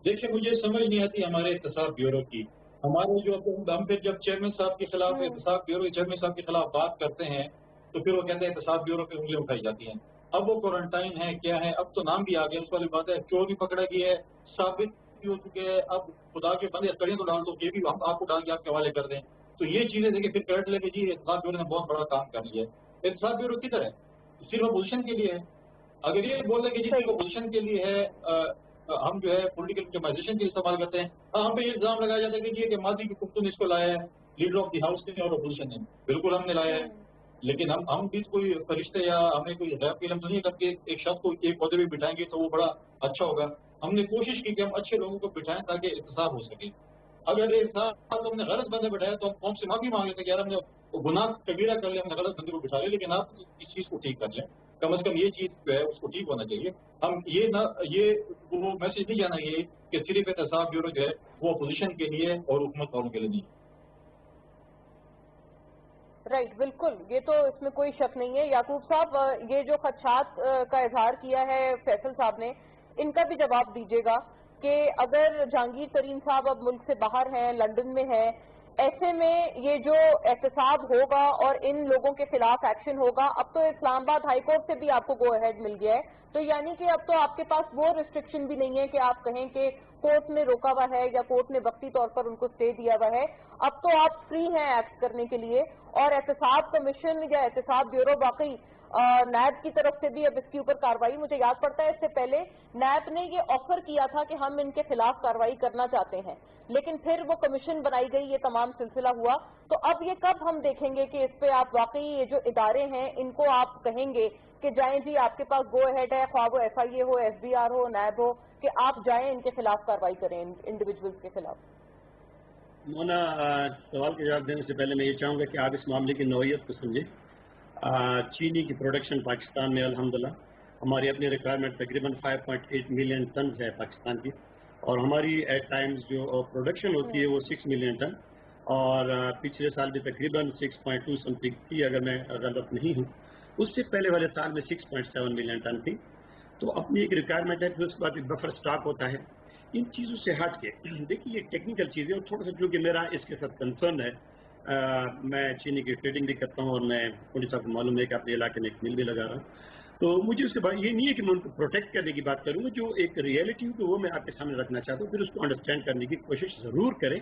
S2: देखिए मुझे समझ नहीं आती हमारे एहतसाब ब्यूरो की, हमारे जो हम फिर जब चेयरमैन साहब के खिलाफ एहतसाब ब्यूरो चेयरमैन साहब के खिलाफ बात करते हैं तो फिर वो कहते हैं एहतसाब ब्यूरो पे उंगलियां उठाई जाती हैं। अब वो क्वारंटाइन है क्या है, अब तो नाम भी आ गया, उस वाली बात है, चोर भी पकड़ा गया है, साबित भी हो चुके हैं, अब खुदा के बंदे करें तो डाल दो, ये भी हम आपको डाल के आपके हवाले कर दें, तो ये चीजें देखिए फिर करंट लेके जी एहतसाब ब्यूरो ने बहुत बड़ा काम कर लिया है। एहतसाब ब्यूरो किधर है, सिर्फ अपोजिशन के लिए है। अगर ये बोल रहे कि जी सिर्फ अपोजिशन के लिए है, हम जो है पॉलिटिकल कमाइजेशन के इस्तेमाल करते हैं, हम पे ये इल्जाम लगाया जाता है कि ये कि माजी की कुफ्तू ने इसको लाया है, लीडर ऑफ द हाउस ने और अपोजिशन ने, बिल्कुल हमने लाया है, लेकिन हम भी कोई फरिश्ते या हमें कोई गैर फिल्म तो नहीं करके एक शख्स को एक पौधे भी बिठाएंगे तो वो बड़ा अच्छा होगा। हमने कोशिश की कि हम अच्छे लोगों को बिठाएं ताकि इंतसाब हो सके। अगर इंतसाब हमने गलत बंदे बिठाया तो हम कौम से माफी मांग लेते कि यार हमने गुनाह कबीरा कर लिया, हमने गलत बंदे को बिठा लिया, लेकिन आप इस चीज को ठीक कर लें, कम से कम ये चीज जो है उसको ठीक होना चाहिए। हम ये वो मैसेज नहीं जाना ये कि सिर्फ एहतसाब ब्यूरो जो है वो अपोजिशन के लिए और हुकूमत वालों के लिए नहीं।
S1: राइट, बिल्कुल, ये तो इसमें कोई शक नहीं है। याकूब साहब, ये जो खदशात का इजहार किया है फैसल साहब ने, इनका भी जवाब दीजिएगा कि अगर जहांगीर तरीन साहब अब मुल्क से बाहर हैं, लंदन में हैं, ऐसे में ये जो एहतसाब होगा और इन लोगों के खिलाफ एक्शन होगा, अब तो इस्लामाबाद हाई कोर्ट से भी आपको गो अहेड मिल गया है, तो यानी कि अब तो आपके पास वो रिस्ट्रिक्शन भी नहीं है कि आप कहें कि कोर्ट ने रोका हुआ है या कोर्ट ने वक्ती तौर पर उनको स्टे दिया हुआ है। अब तो आप फ्री हैं एक्ट करने के लिए, और एहतसाब कमीशन या एहतसाब ब्यूरो वाकई नैब की तरफ से भी अब इसके ऊपर कार्रवाई, मुझे याद पड़ता है इससे पहले नैब ने ये ऑफर किया था कि हम इनके खिलाफ कार्रवाई करना चाहते हैं, लेकिन फिर वो कमीशन बनाई गई, ये तमाम सिलसिला हुआ। तो अब ये कब हम देखेंगे कि इस पे आप वाकई ये जो इदारे हैं इनको आप कहेंगे कि जाएं जी, आपके पास गो अहेड है, ख्वाह वो FIA हो, SBR हो, नैब हो, कि आप जाएं इनके खिलाफ कार्रवाई करें, इंडिविजुअल्स के खिलाफ?
S3: मोना, सवाल का जवाब देने से पहले मैं ये चाहूँगा कि आप इस मामले की नौयत को समझें। चीनी की प्रोडक्शन पाकिस्तान में अल्हम्दुलिल्लाह हमारी अपनी रिक्वायरमेंट तकरीबन 5.8 मिलियन टन है पाकिस्तान की, और हमारी एट टाइम्स जो प्रोडक्शन होती है वो 6 मिलियन टन, और पिछले साल भी तकरीबन 6.2 समथिंग थी, अगर मैं गलत नहीं हूँ। उससे पहले वाले साल में 6.7 मिलियन टन थी। तो अपनी एक रिक्वायरमेंट है, फिर उसके बाद एक बफर स्टॉक होता है। इन चीज़ों से हट के देखिए, ये टेक्निकल चीज़ें, और थोड़ा सा चूँकि मेरा इसके साथ कंसर्न है, मैं चीनी की ट्रेडिंग भी करता हूँ, और मैं पुलिस साहब को मालूम है कि अपने इलाके में एक मिल भी लगा रहा हूँ, तो मुझे उसके बाद ये नहीं है कि मैं उनको प्रोटेक्ट करने की बात करूँगा, जो एक रियलिटी हो तो वो मैं आपके सामने रखना चाहता हूँ, फिर उसको अंडरस्टैंड करने की कोशिश ज़रूर करें,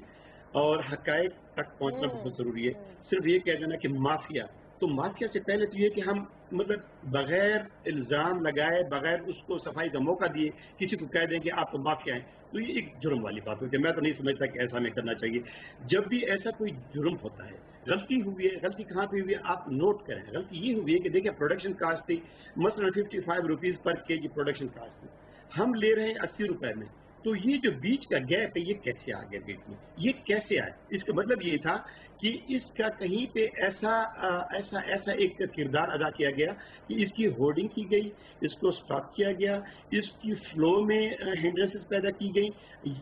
S3: और हक़ाइक़ तक पहुँचना बहुत ज़रूरी है। सिर्फ ये कह देना कि माफिया, तो माफिया से पहले तो ये कि हम मतलब बगैर इल्ज़ाम लगाए, बगैर उसको सफाई का मौका दिए किसी को कह दें कि आप तो माफिया हैं, तो ये एक जुर्म वाली बात होती है। मैं तो नहीं समझता कि ऐसा हमें करना चाहिए। जब भी ऐसा कोई जुर्म होता है, गलती हुई है, गलती कहाँ पे हुई है आप नोट करें। गलती ये हुई है कि देखिए, प्रोडक्शन कास्ट थी मसलन 55 रुपीज़ पर केजी प्रोडक्शन कास्ट थी, हम ले रहे हैं 80 रुपए में, तो ये जो बीच का गैप है ये कैसे आ गया बीच में, ये कैसे आया? इसका मतलब ये था कि इसका कहीं पे ऐसा एक किरदार अदा किया गया कि इसकी होर्डिंग की गई, इसको स्टॉक किया गया, इसकी फ्लो में हिंड्रेंसेस पैदा की गई,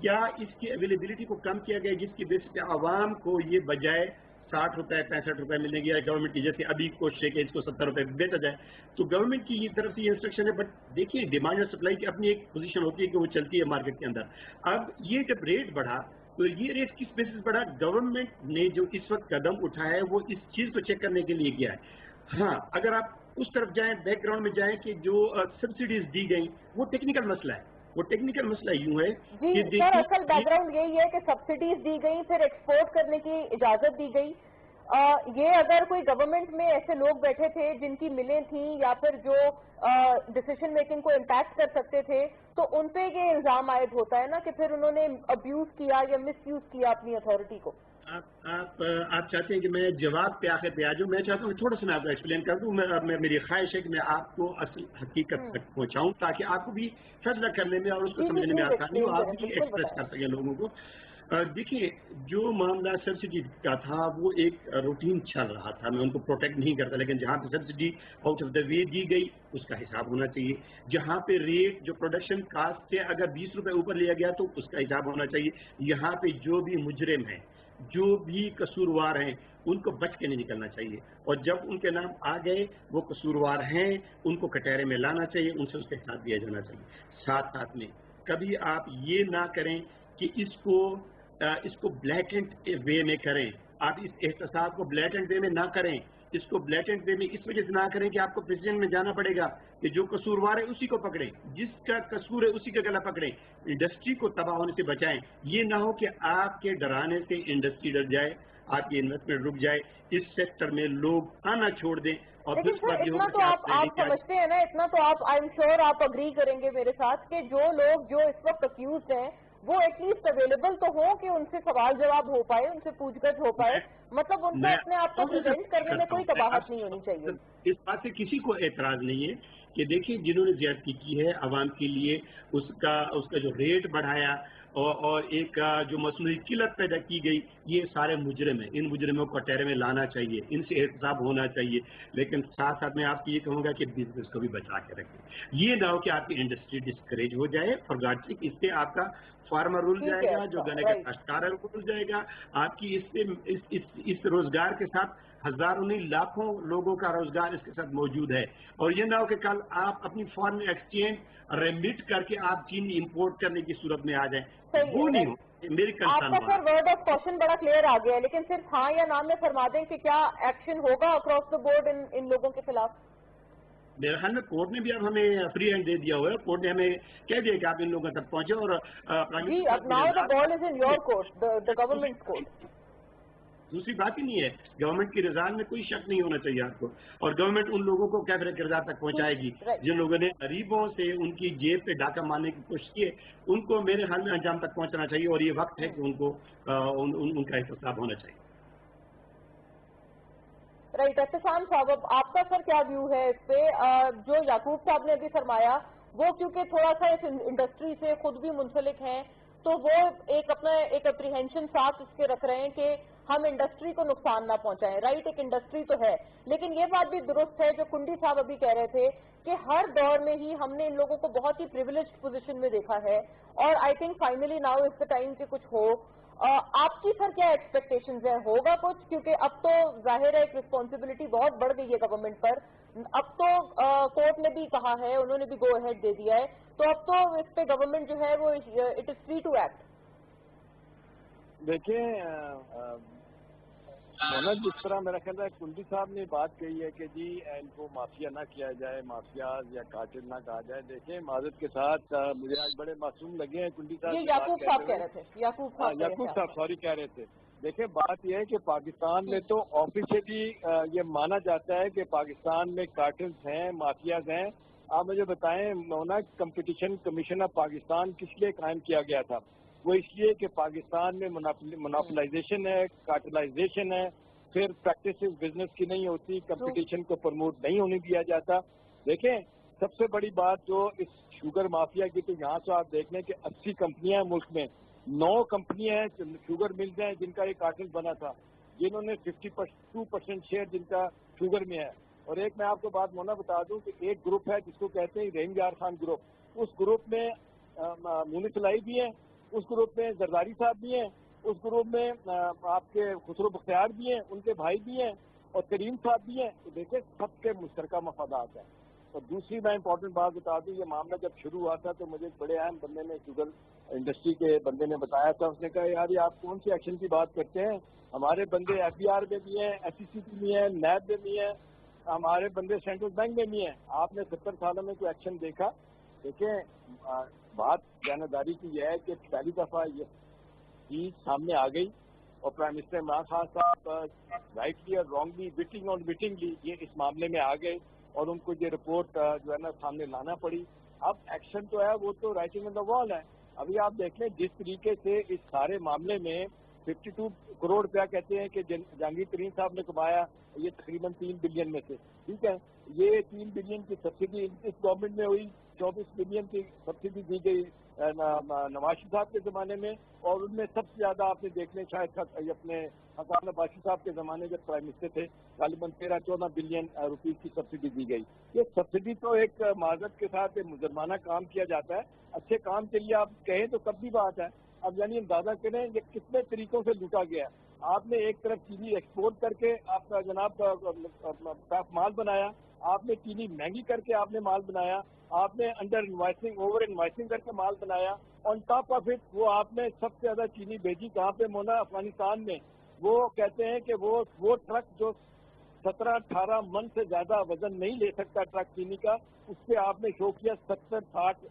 S3: या इसकी अवेलेबिलिटी को कम किया गया, जिसकी बेसिस पे आवाम को ये बजाय 60 रुपए 65 रुपए मिलेंगे, या गवर्नमेंट की जैसे अभी कोशिश है कि इसको 70 रुपए बेचा जाए, तो गवर्नमेंट की ये तरफ से ये इंस्ट्रक्शन है। बट देखिए, डिमांड और सप्लाई की अपनी एक पोजीशन होती है कि वो चलती है मार्केट के अंदर। अब ये जब रेट बढ़ा, तो ये रेट किस बेसिस बढ़ा? गवर्नमेंट ने जो इस वक्त कदम उठाया है वो इस चीज को चेक करने के लिए किया है। हाँ, अगर आप उस तरफ जाएं, बैकग्राउंड में जाएं कि जो सब्सिडीज दी गई, वो टेक्निकल मसला है। वो टेक्निकल मसला यूं है
S1: जी
S3: कि
S1: सर, असल बैकग्राउंड यही है कि सब्सिडीज दी गई, फिर एक्सपोर्ट करने की इजाजत दी गई। ये अगर कोई गवर्नमेंट में ऐसे लोग बैठे थे जिनकी मिलें थी या फिर जो डिसीजन मेकिंग को इम्पैक्ट कर सकते थे, तो उन पे ये इल्जाम आयद होता है ना कि फिर उन्होंने अब्यूज किया या मिसयूज किया अपनी अथॉरिटी को।
S3: आप चाहते हैं कि मैं जवाब पे आखिर पे आ जाऊँ? मैं चाहता हूँ थोड़ा सा मैं आपको एक्सप्लेन कर दूँ। मेरी ख्वाहिश है कि मैं आपको असल हकीकत तक पहुँचाऊँ, ताकि आपको भी फैसला करने में और उसको समझने में आसानी हो, आप भी एक्सप्रेस कर सकें लोगों को। देखिए, जो मामला सब्सिडी का था वो एक रूटीन चल रहा था, मैं उनको प्रोटेक्ट नहीं करता, लेकिन जहाँ पे subsidy out of the way दी गई उसका हिसाब होना चाहिए। जहाँ पे रेट जो प्रोडक्शन कास्ट से अगर 20 रुपए ऊपर लिया गया तो उसका हिसाब होना चाहिए। यहाँ पे जो भी मुजरिम हैं, जो भी कसूरवार हैं, उनको बच के नहीं निकलना चाहिए, और जब उनके नाम आ गए वो कसूरवार हैं, उनको कटहरे में लाना चाहिए, उनसे उसका हिसाब दिया जाना चाहिए। साथ साथ में कभी आप ये ना करें कि इसको ब्लैटेंट वे में करें। आप इस एहतसाब को ब्लैटेंट वे में ना करें, इसको ब्लैटेंट वे में इस वजह से ना करें कि आपको प्रेसिडेंट में जाना पड़ेगा कि जो कसूरवार है उसी को पकड़ें, जिसका कसूर है उसी का गला पकड़ें, इंडस्ट्री को तबाह होने से बचाएं। ये ना हो कि आपके डराने से इंडस्ट्री डर जाए, आपकी इन्वेस्टमेंट रुक जाए, इस सेक्टर में लोग आना छोड़ दें। और
S1: लेकिन सर, इतना तो आप समझते हैं ना, इतना तो आप, आई एम श्योर आप अग्री करेंगे मेरे साथ कि जो लोग जो इस वक्त अक्यूज हैं وہ ایٹ لیسٹ اویلیبل تو ہو کہ ان سے سوال جواب ہو پائے, ان سے پوچھ گچھ ہو پائے, مطلب ان کو اپنے آپ کو پریزنٹ کرنے میں کوئی قباحت نہیں ہونی چاہیے.
S3: اس بات سے کسی کو اعتراض نہیں ہے کہ دیکھیے جنہوں نے زیادتی کی ہے عوام کے لیے اس کا جو ریٹ بڑھایا اور ایک جو مصنوعی قلت پیدا کی گئی, یہ سارے مجرم ہیں. ان مجرموں کو ٹہرے میں لانا چاہیے, ان سے احتساب ہونا چاہیے, لیکن ساتھ ساتھ میں آپ کو یہ کہوں گا کہ بزنس کو بھی بچا کے رکھیں. یہ نہ ہو کہ آپ کی انڈسٹری ڈسکریج ہو جائے. فار گاڈ سیک, اس سے آپ کا فارمر رول جائے گا, جو گنے کا کاشتکار ہے وہ رول جائے گا. آپ کی اس روزگار کے ساتھ ہزاروں نہیں لاکھوں لوگوں کا روزگار اس کے ساتھ موجود ہے. اور یہ نہ ہو کہ کل آپ اپنی فارن ایکسچینج ریمٹ کر کے آپ چینی امپورٹ کرنے کی صورت میں آ جائیں. وہ نہیں ہو. میری
S1: آپ کا سر ورڈ آف کوشچن بڑا کلیئر آ گیا ہے, لیکن صرف ہاں یا نام میں فرما دیں کہ کیا ایکشن ہوگا اکراس دا بورڈ ان لوگوں کے خلاف؟
S3: میرے خیال میں کورٹ نے بھی اب ہمیں فری ہینڈ دے دیا ہوا ہے. کورٹ نے ہمیں کہہ دیا کہ آپ ان لوگوں تک پہنچے. اور
S1: جی, اب now the ball is in your court, the government court.
S3: دوسری بات ہی نہیں ہے, گورنمنٹ کی رضا میں کوئی شک نہیں ہونا چاہیے آپ کو. اور گورنمنٹ ان لوگوں کو کیفر کردار تک پہنچائے گی جن لوگوں نے غریبوں سے ان کی جیب پہ ڈاکہ مارنے کی کوشش کی ہے. ان کو میرے خیال میں انجام تک پہنچنا چاہیے, اور یہ وقت ہے کہ ان کو ان کا احتساب ہونا چاہیے.
S1: رائٹ, احتسام صاحب, اب آپ کا سر کیا ویو ہے اس پہ؟ جو یعقوب صاحب نے ابھی فرمایا وہ کیونکہ تھوڑا سا اس انڈسٹری سے خود بھی منسلک ہیں, تو وہ ایک اپنا ایک اپریہینشن ساتھ اس کے رکھ رہے ہیں کہ ہم انڈسٹری کو نقصان نہ پہنچائیں. رائٹ, ایک انڈسٹری تو ہے, لیکن یہ بات بھی درست ہے جو کنڈی صاحب ابھی کہہ رہے تھے کہ ہر دور میں ہی ہم نے ان لوگوں کو بہت ہی پریویلیجڈ پوزیشن میں دیکھا ہے, اور I think finally now is the time کہ کچھ ہو. آپ کی سر کیا ایکسپیکٹیشنز ہیں, ہوگا کچھ؟ کیونکہ اب تو ظاہر ہے ایک رسپانسبلٹی بہت بڑھ گئی ہے گورنمنٹ پر. اب تو کورٹ نے بھی کہا ہے, انہوں نے بھی گو اہیڈ دے دیا ہے, تو اب تو اس پہ گورنمنٹ جو ہے وہ it is free to act.
S4: دیکھیں جس طرح میرا خیال ہے کنڈی صاحب نے بات کہی ہے کہ جی ان کو مافیا نہ کیا جائے, مافیاز یا کارٹل نہ کہا جائے. دیکھیں معذرت کے ساتھ مجھے آج بڑے معصوم لگے ہیں کنڈی صاحب.
S1: یعقوب صاحب کہہ رہے تھے, یعقوب
S4: صاحب سوری کہہ رہے تھے. دیکھیں بات یہ ہے کہ پاکستان میں تو آفیشلی یہ مانا جاتا ہے کہ پاکستان میں کارٹلز ہیں, مافیاز ہیں. آپ مجھے بتائیں مونا, کمپٹیشن کمیشن آف پاکستان کس لیے قائم کیا گیا تھا؟ وہ اس لیے کہ پاکستان میں مناپلائزیشن ہے, کارٹلائزیشن ہے, پھر پریکٹسز بزنس کی نہیں ہوتی, کمپٹیشن کو پروموٹ نہیں ہونے دیا جاتا. دیکھیں سب سے بڑی بات جو اس شوگر مافیا کی, تو یہاں سے آپ دیکھ لیں کہ 80 کمپنیاں ہیں ملک میں, 9 کمپنیاں ہیں شوگر ملز ہیں جن کا یہ کارٹل بنا تھا, جنہوں نے 52% شیئر جن کا شوگر میں ہے. اور ایک میں آپ کو بات مونا بتا دوں کہ ایک گروپ ہے جس کو کہتے ہیں رحیم یار خان گروپ. اس گروپ میں مونی سلائی بھی ہیں, اس گروپ میں زرداری صاحب بھی ہیں, اس گروپ میں آپ کے خسرو بختیار بھی ہیں, ان کے بھائی بھی ہیں, اور کریم صاحب بھی ہیں. تو دیکھیں سب کے مشترکہ مفادات ہیں. اور دوسری میں امپورٹنٹ بات بتا دوں, یہ معاملہ جب شروع ہوا تھا تو مجھے ایک بڑے اہم بندے نے, شوگر انڈسٹری کے بندے نے بتایا تھا. اس نے کہا یار یہ آپ کون سی ایکشن کی بات کرتے ہیں, ہمارے بندے ایف بی آر میں بھی ہیں, ایس سی سی میں ہیں, نیب میں بھی ہیں, ہمارے بندے سینٹرل بینک میں بھی ہیں. آپ نے 70 سالوں میں کوئی ایکشن دیکھا؟ دیکھیں بات جانبداری کی یہ ہے کہ پہلی دفعہ یہ چیز سامنے آ گئی, اور پرائم منسٹر عمران خان صاحب رائٹلی اور رانگلی, وٹنگ اور وٹنگلی یہ اس معاملے میں آ گئے, اور ان کو یہ رپورٹ جو ہے نا سامنے لانا پڑی. اب ایکشن تو ہے وہ تو رائٹنگ آن دا وال ہے. ابھی آپ دیکھ لیں جس طریقے سے اس سارے معاملے میں 52 کروڑ روپیہ کہتے ہیں کہ جہانگیر ترین صاحب نے کمایا, یہ تقریباً 3 بلین میں سے, ٹھیک ہے, یہ 3 بلین کی سبسڈی اس گورنمنٹ میں ہوئی, 24 بلین کی سبسڈی دی گئی نواز شریف صاحب کے زمانے میں, اور ان میں سب سے زیادہ آپ نے دیکھ لیں شاید اپنے حسان عباسی صاحب کے زمانے جب پرائم منسٹر تھے, غالباً 13-14 بلین روپیز کی سبسڈی دی گئی. یہ سبسڈی تو ایک معذرت کے ساتھ مجرمانہ کام کیا جاتا ہے. اچھے کام کے لیے آپ کہیں تو کب بھی بات ہے. اب یعنی اندازہ کریں یہ کتنے طریقوں سے لوٹا گیا ہے. آپ نے ایک طرف چینی ایکسپورٹ کر کے آپ کا جناب مال بنایا, آپ نے چینی مہنگی کر کے آپ نے مال بنایا, آپ نے انڈر انوائسنگ اوور انوائسنگ کر کے مال بنایا, آن ٹاپ آف اٹ وہ آپ نے سب سے زیادہ چینی بھیجی کہاں پہ مونا, افغانستان میں. وہ کہتے ہیں کہ وہ ٹرک جو 17-18 من سے زیادہ وزن نہیں لے سکتا ٹرک چینی کا, اس پہ آپ نے شو کیا 70-60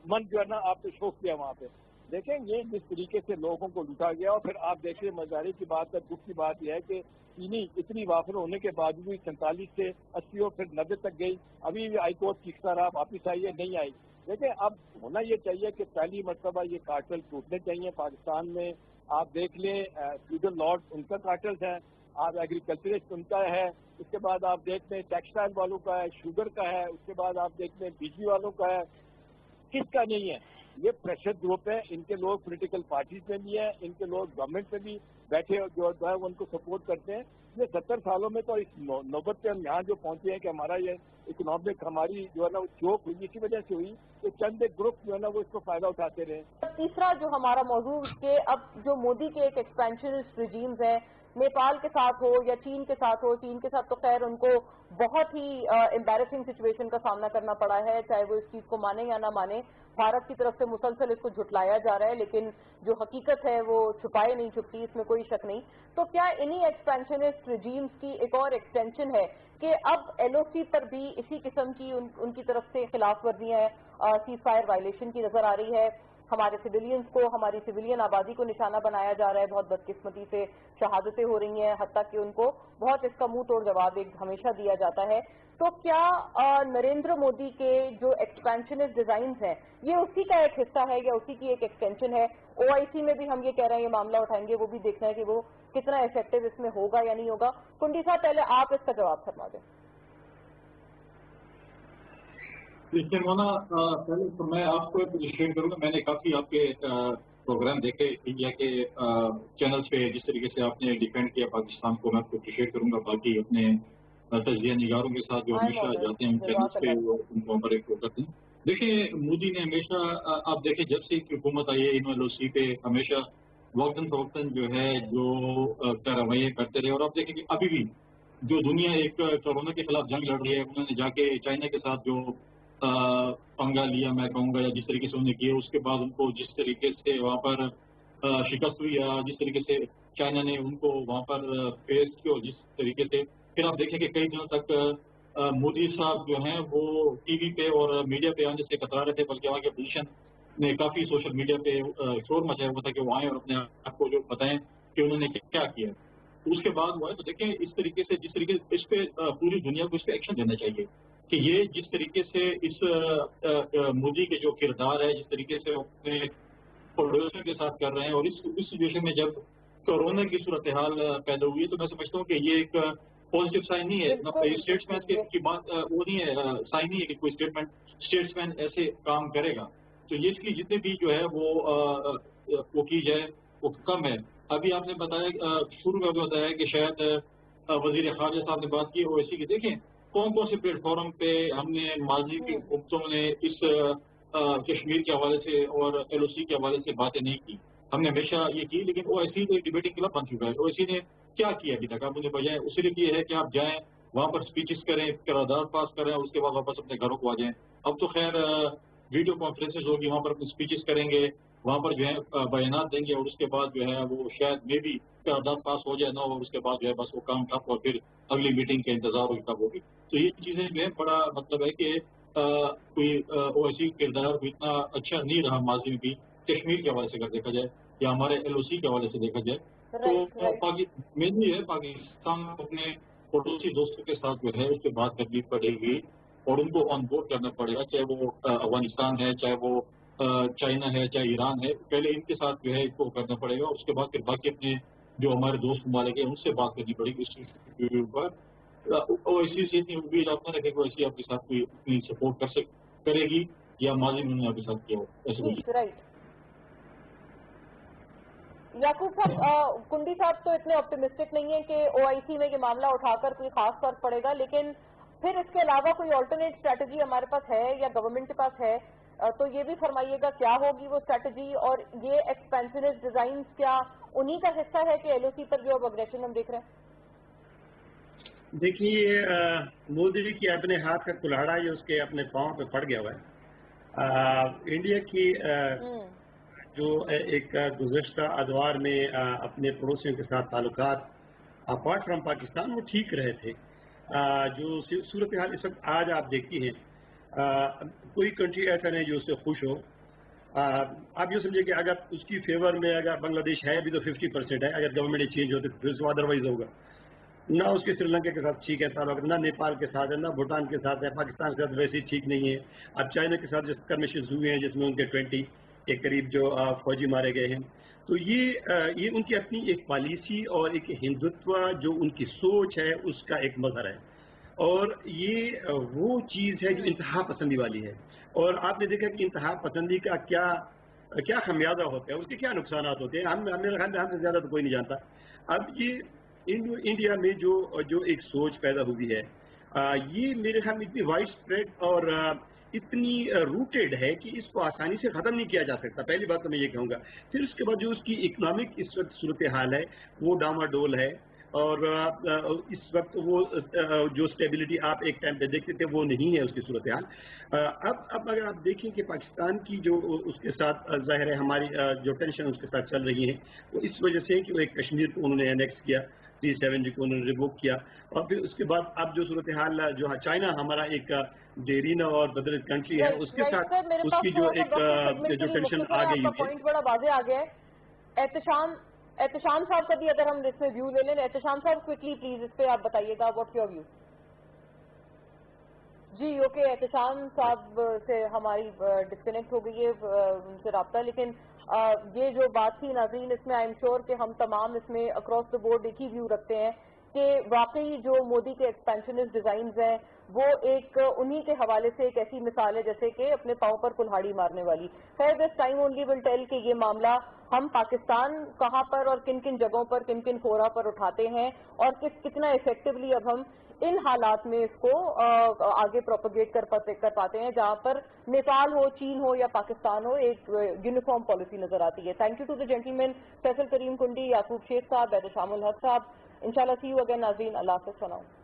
S4: من جو ہے نا آپ نے شو کیا وہاں پہ. دیکھیں یہ جس طریقے سے لوگوں کو لوٹا گیا. اور پھر آپ دیکھیں مزاری کی بات ہے, دکھ کی بات یہ ہے کہ چینی اتنی وافر ہونے کے باوجود 47 سے 80 اور پھر 90 تک گئی. ابھی ہائی کورٹ کی اقتراح واپس آئی ہے, نہیں آئی. دیکھیں اب ہونا یہ چاہیے کہ پہلی مرتبہ یہ کارٹل ٹوٹنے چاہیے پاکستان میں. آپ دیکھ لیں فیوڈل لارڈ ان کا کارٹلز ہے, آپ ایگریکلچرسٹ ان کا ہے, اس کے بعد آپ دیکھ لیں ٹیکسٹائل والوں کا ہے, شوگر کا ہے, اس کے بعد آپ دیکھ لیں بجلی والوں کا ہے. کس کا نہیں ہے؟ یہ پریشر گروپ ہے, ان کے لوگ پولیٹیکل پارٹیز میں بھی ہیں, ان کے لوگ گورنمنٹ میں بھی بیٹھے جو ہے ان کو سپورٹ کرتے ہیں. یہ 70 سالوں میں تو اس نوبت پہ ہم یہاں جو پہنچے ہیں کہ ہمارا یہ اکنامک ہماری جو ہے نا وہ چوک ہوئی, اسی وجہ سے ہوئی کہ چند ایک گروپ جو ہے نا وہ اس کو فائدہ اٹھاتے رہے.
S1: تیسرا جو ہمارا موضوع کہ اب جو مودی کے ایک ایکسپینشنسٹ ریجیمز ہیں, نیپال کے ساتھ ہو یا چین کے ساتھ ہو, چین کے ساتھ تو خیر ان کو بہت ہی امبیرسنگ سچویشن کا سامنا کرنا پڑا ہے, چاہے وہ اس چیز کو مانے یا نہ مانے. بھارت کی طرف سے مسلسل اس کو جھٹلایا جا رہا ہے, لیکن جو حقیقت ہے وہ چھپائے نہیں چھپتی, اس میں کوئی شک نہیں. تو کیا انہی ایکسپینشنسٹ ریجیمز کی ایک اور ایکسٹینشن ہے کہ اب ایل او سی پر بھی اسی قسم کی ان کی طرف سے خلاف ورزیاں سیز فائر وائلیشن کی نظر آ رہی ہے؟ ہمارے سویلینز کو, ہماری سویلین آبادی کو نشانہ بنایا جا رہا ہے, بہت بدقسمتی سے شہادتیں ہو رہی ہیں, حتیٰ کہ ان کو بہت اس کا منہ توڑ جواب ایک ہمیشہ دیا جاتا ہے. تو کیا نریندر مودی کے جو ایکسپینشنسٹ ڈیزائنز ہیں یہ اسی کا ایک حصہ ہے یا اسی کی ایک ایکسٹینشن ہے؟ او آئی سی میں بھی ہم یہ کہہ رہے ہیں, یہ معاملہ اٹھائیں گے, وہ بھی دیکھنا ہے کہ وہ کتنا افیکٹو اس میں ہوگا یا نہیں ہوگا. کنڈی صاحب پہلے آپ اس کا جواب فرما دیں.
S2: دیکھیے مونا, پہلے تو میں آپ کو اپریشیٹ کروں گا, میں نے کافی آپ کے پروگرام دیکھے انڈیا کے چینلز پہ, جس طریقے سے آپ نے ڈیفینڈ کیا پاکستان کو, میں آپ کو اپریشیٹ کروں گا. باقی اپنے تجزیہ نگاروں کے ساتھ جو ہمیشہ جاتے ہیں چینلز پہ وہ ان کو ہمارے کرتے ہیں. دیکھیں مودی نے ہمیشہ, آپ دیکھیں جب سے حکومت آئی ہے انہوں نے LOC پہ ہمیشہ وقتاً فوقتاً جو ہے جو کارروائیاں کرتے رہے. اور آپ دیکھیں کہ ابھی بھی جو دنیا ایک کورونا کے خلاف جنگ لڑ رہی ہے, انہوں نے جا کے چائنا کے ساتھ جو پنگا لیا میں کہوں گا, یا جس طریقے سے انہوں نے کیا, اس کے بعد ان کو جس طریقے سے وہاں پر شکست ہوئی, یا جس طریقے سے چائنا نے ان کو وہاں پر فیس کیا, جس طریقے سے پھر آپ دیکھیں کہ کئی دنوں تک مودی صاحب جو ہیں وہ ٹی وی پہ اور میڈیا پہ آنے سے کترا رہے تھے, بلکہ وہاں کے اپوزیشن نے کافی سوشل میڈیا پہ شور مچایا ہوا تھا کہ وہ آئیں اور اپنے آپ کو جو بتائیں کہ انہوں نے کیا کیا. اس کے بعد ہوا ہے. تو دیکھیں اس طریقے سے جس طریقے سے اس پہ پوری دنیا کو اس پہ ایکشن لینا چاہیے کہ یہ جس طریقے سے اس مودی کے جو کردار ہے, جس طریقے سے اپنے پڑوسیوں کے ساتھ کر رہے ہیں, اور اس سچویشن میں جب کورونا کی صورتحال پیدا ہوئی ہے, تو میں سمجھتا ہوں کہ یہ ایک پازیٹیو سائن نہیں ہے. اسٹیٹس مین کی بات وہ نہیں ہے, سائن نہیں ہے کہ کوئی اسٹیٹس مین ایسے کام کرے گا. تو یہ اس کی جتنے بھی جو ہے وہ کی جائے وہ کم ہے. ابھی آپ نے بتایا شروع میں بتایا کہ شاید وزیر خارجہ صاحب نے بات کی اویسی کی. دیکھیں کون کون سے پلیٹ فارم پہ ہم نے ماضی کی حکومتوں نے اس کشمیر کے حوالے سے اور LOC کے حوالے سے باتیں نہیں کی. ہم نے ہمیشہ یہ کی, لیکن OIC تو ایک ڈیبیٹنگ کلب بن چکا ہے. OIC نے کیا کیا ابھی تک؟ آپ مجھے بجائے اس لیے یہ ہے کہ آپ جائیں وہاں پر اسپیچز کریں, قرارداد پاس کریں, اور اس کے بعد واپس اپنے گھروں کو آ جائیں. اب تو خیر ویڈیو کانفرنسز ہوگی, وہاں پر اپنی اسپیچز کریں گے, وہاں پر جو ہے بیانات دیں گے, اور اس کے بعد جو ہے وہ شاید میں بھی قرارداد پاس ہو جائے نہ ہو, اور اس کے بعد جو ہے بس وہ کام ٹھپ, اور پھر اگلی میٹنگ کا انتظار ہوگی کب ہوگی. تو یہ چیزیں جو ہے بڑا مطلب ہے کہ کوئی OIC کردار بھی اتنا اچھا نہیں رہا ماضی میں بھی, کشمیر کے حوالے سے اگر دیکھا جائے یا ہمارے LOC کے حوالے سے دیکھا جائے. تو مین یہ ہے پاکستان کو اپنے پڑوسی دوستوں کے ساتھ جو ہے اس پہ بات کرنی پڑے گی, اور ان کو آن بورڈ کرنا پڑے گا, چاہے وہ افغانستان ہے, چاہے وہ چائنا ہے, چاہے ایران ہے. پہلے ان کے ساتھ جو ہے ان کو کرنا پڑے گا, اس کے بعد پھر باقی اپنے جو ہمارے دوست ممالک ہیں ان سے بات کرنی پڑے گی اس پر. OIC سے اتنی امید آپ نہ رکھیں کہ OIC آپ کے ساتھ کوئی اتنی سپورٹ کرے گی, یا ماضی میں انہوں نے آپ کے ساتھ کیا ہو ایسے.
S1: رائٹ. یعقوب صاحب, کنڈی صاحب تو اتنے آپٹیمسٹک نہیں ہیں کہ OIC میں یہ معاملہ اٹھا کر کوئی خاص فرق پڑے گا, لیکن پھر اس کے علاوہ کوئی آلٹرنیٹ اسٹریٹجی ہمارے پاس ہے یا گورنمنٹ کے پاس ہے؟ تو یہ بھی فرمائیے گا کیا ہوگی وہ اسٹریٹجی, اور یہ ایکسپینشنسٹ ڈیزائنز کیا انہی کا حصہ ہے کہ LOC پر جو اب اگریشن ہم دیکھ رہے ہیں؟
S3: دیکھیے مودی جی کی اپنے ہاتھ کا کلاڑا یہ اس کے اپنے پاؤں پہ پڑ گیا ہوا ہے. انڈیا کی جو ایک گزشتہ ادوار میں اپنے پڑوسیوں کے ساتھ تعلقات اپارٹ فرام پاکستان وہ ٹھیک رہے تھے. جو صورتحال اس وقت آج آپ دیکھتی ہیں, کوئی کنٹری ایسا نہیں جو اس سے خوش ہو. آپ یہ سمجھے کہ اگر اس کی فیور میں اگر بنگلہ دیش ہے بھی تو 50% ہے, اگر گورنمنٹ چینج ہوتی تو ادروائز ہوگا. نہ اس کے سری لنکا کے ساتھ ٹھیک ہے تعلق، نہ نیپال کے ساتھ ہے، نہ بھوٹان کے ساتھ ہے، پاکستان کے ساتھ ویسے ہی ٹھیک نہیں ہے. اب چائنا کے ساتھ جو اسکرمشز ہوئے ہیں جس میں ان کے 20 کے قریب جو فوجی مارے گئے ہیں، تو یہ ان کی اپنی ایک پالیسی اور ایک ہندوتوا جو ان کی سوچ ہے اس کا ایک مظہر ہے. اور یہ وہ چیز ہے جو انتہا پسندی والی ہے. اور آپ نے دیکھا کہ انتہا پسندی کا کیا خمیازہ ہوتا ہے، اس کے کیا نقصانات ہوتے ہیں، میرے خیال میں ہم سے زیادہ تو کوئی نہیں جانتا. اب یہ انڈیا میں جو ایک سوچ پیدا ہوئی ہے، یہ میرے خیال میں اتنی وائڈ اسپریڈ اور اتنی روٹیڈ ہے کہ اس کو آسانی سے ختم نہیں کیا جا سکتا. پہلی بات تو میں یہ کہوں گا. پھر اس کے بعد جو اس کی اکنامک اس وقت صورتحال ہے وہ ڈاماڈول ہے، اور اس وقت وہ جو اسٹیبلٹی آپ ایک ٹائم پہ دیکھتے تھے وہ نہیں ہے اس کی صورتحال. اب اگر آپ دیکھیں کہ پاکستان کی جو اس کے ساتھ ظاہر ہے ہماری جو ٹینشن اس کے ساتھ چل رہی ہے وہ اس وجہ سے کہ وہ ایک کشمیر کو انہوں نے انیکس کیا، 370 کو انہوں نے ریووک کیا، اور پھر اس کے بعد اب جو صورتحال جو چائنا ہمارا ایک ڈیرینہ اور بدر کنٹری ہے اس کے ساتھ اس کی جو ایک جو ٹینشن آ گئی ہے.
S1: پوائنٹ بڑا واضح آ گیا ہے. احتشام صاحب کا بھی اگر ہم اس میں ویو لے لیں، احتشام صاحب کوئکلی پلیز اس پہ آپ بتائیے گا واٹ یور ویو. جی اوکے، احتشام صاحب سے ہماری ڈسکنیکٹ ہو گئی ہے ان سے رابطہ، لیکن یہ جو بات تھی ناظرین، اس میں آئی ایم شیور کہ ہم تمام اس میں اکراس دا بورڈ ایک ہی ویو رکھتے ہیں کہ واقعی جو مودی کے ایکسپینشنسٹ ڈیزائنز ہیں وہ ایک انہی کے حوالے سے ایک ایسی مثال ہے جیسے کہ اپنے پاؤں پر کلہاڑی مارنے والی. خیر this time only will tell کہ یہ معاملہ ہم پاکستان کہاں پر اور کن کن جگہوں پر کن کن فورا پر اٹھاتے ہیں اور کتنا افیکٹولی اب ہم ان حالات میں اس کو آگے پروپیگیٹ کر پاتے ہیں جہاں پر نیپال ہو، چین ہو یا پاکستان ہو، ایک یونیفارم پالیسی نظر آتی ہے. Thank you to the gentleman Faisal Karim Kundi, Yaqoob شیخ صاحب، احتشام الحق صاحب. انشاءاللہ سی یو اگین ناظرین. اللہ حافظ. سلام.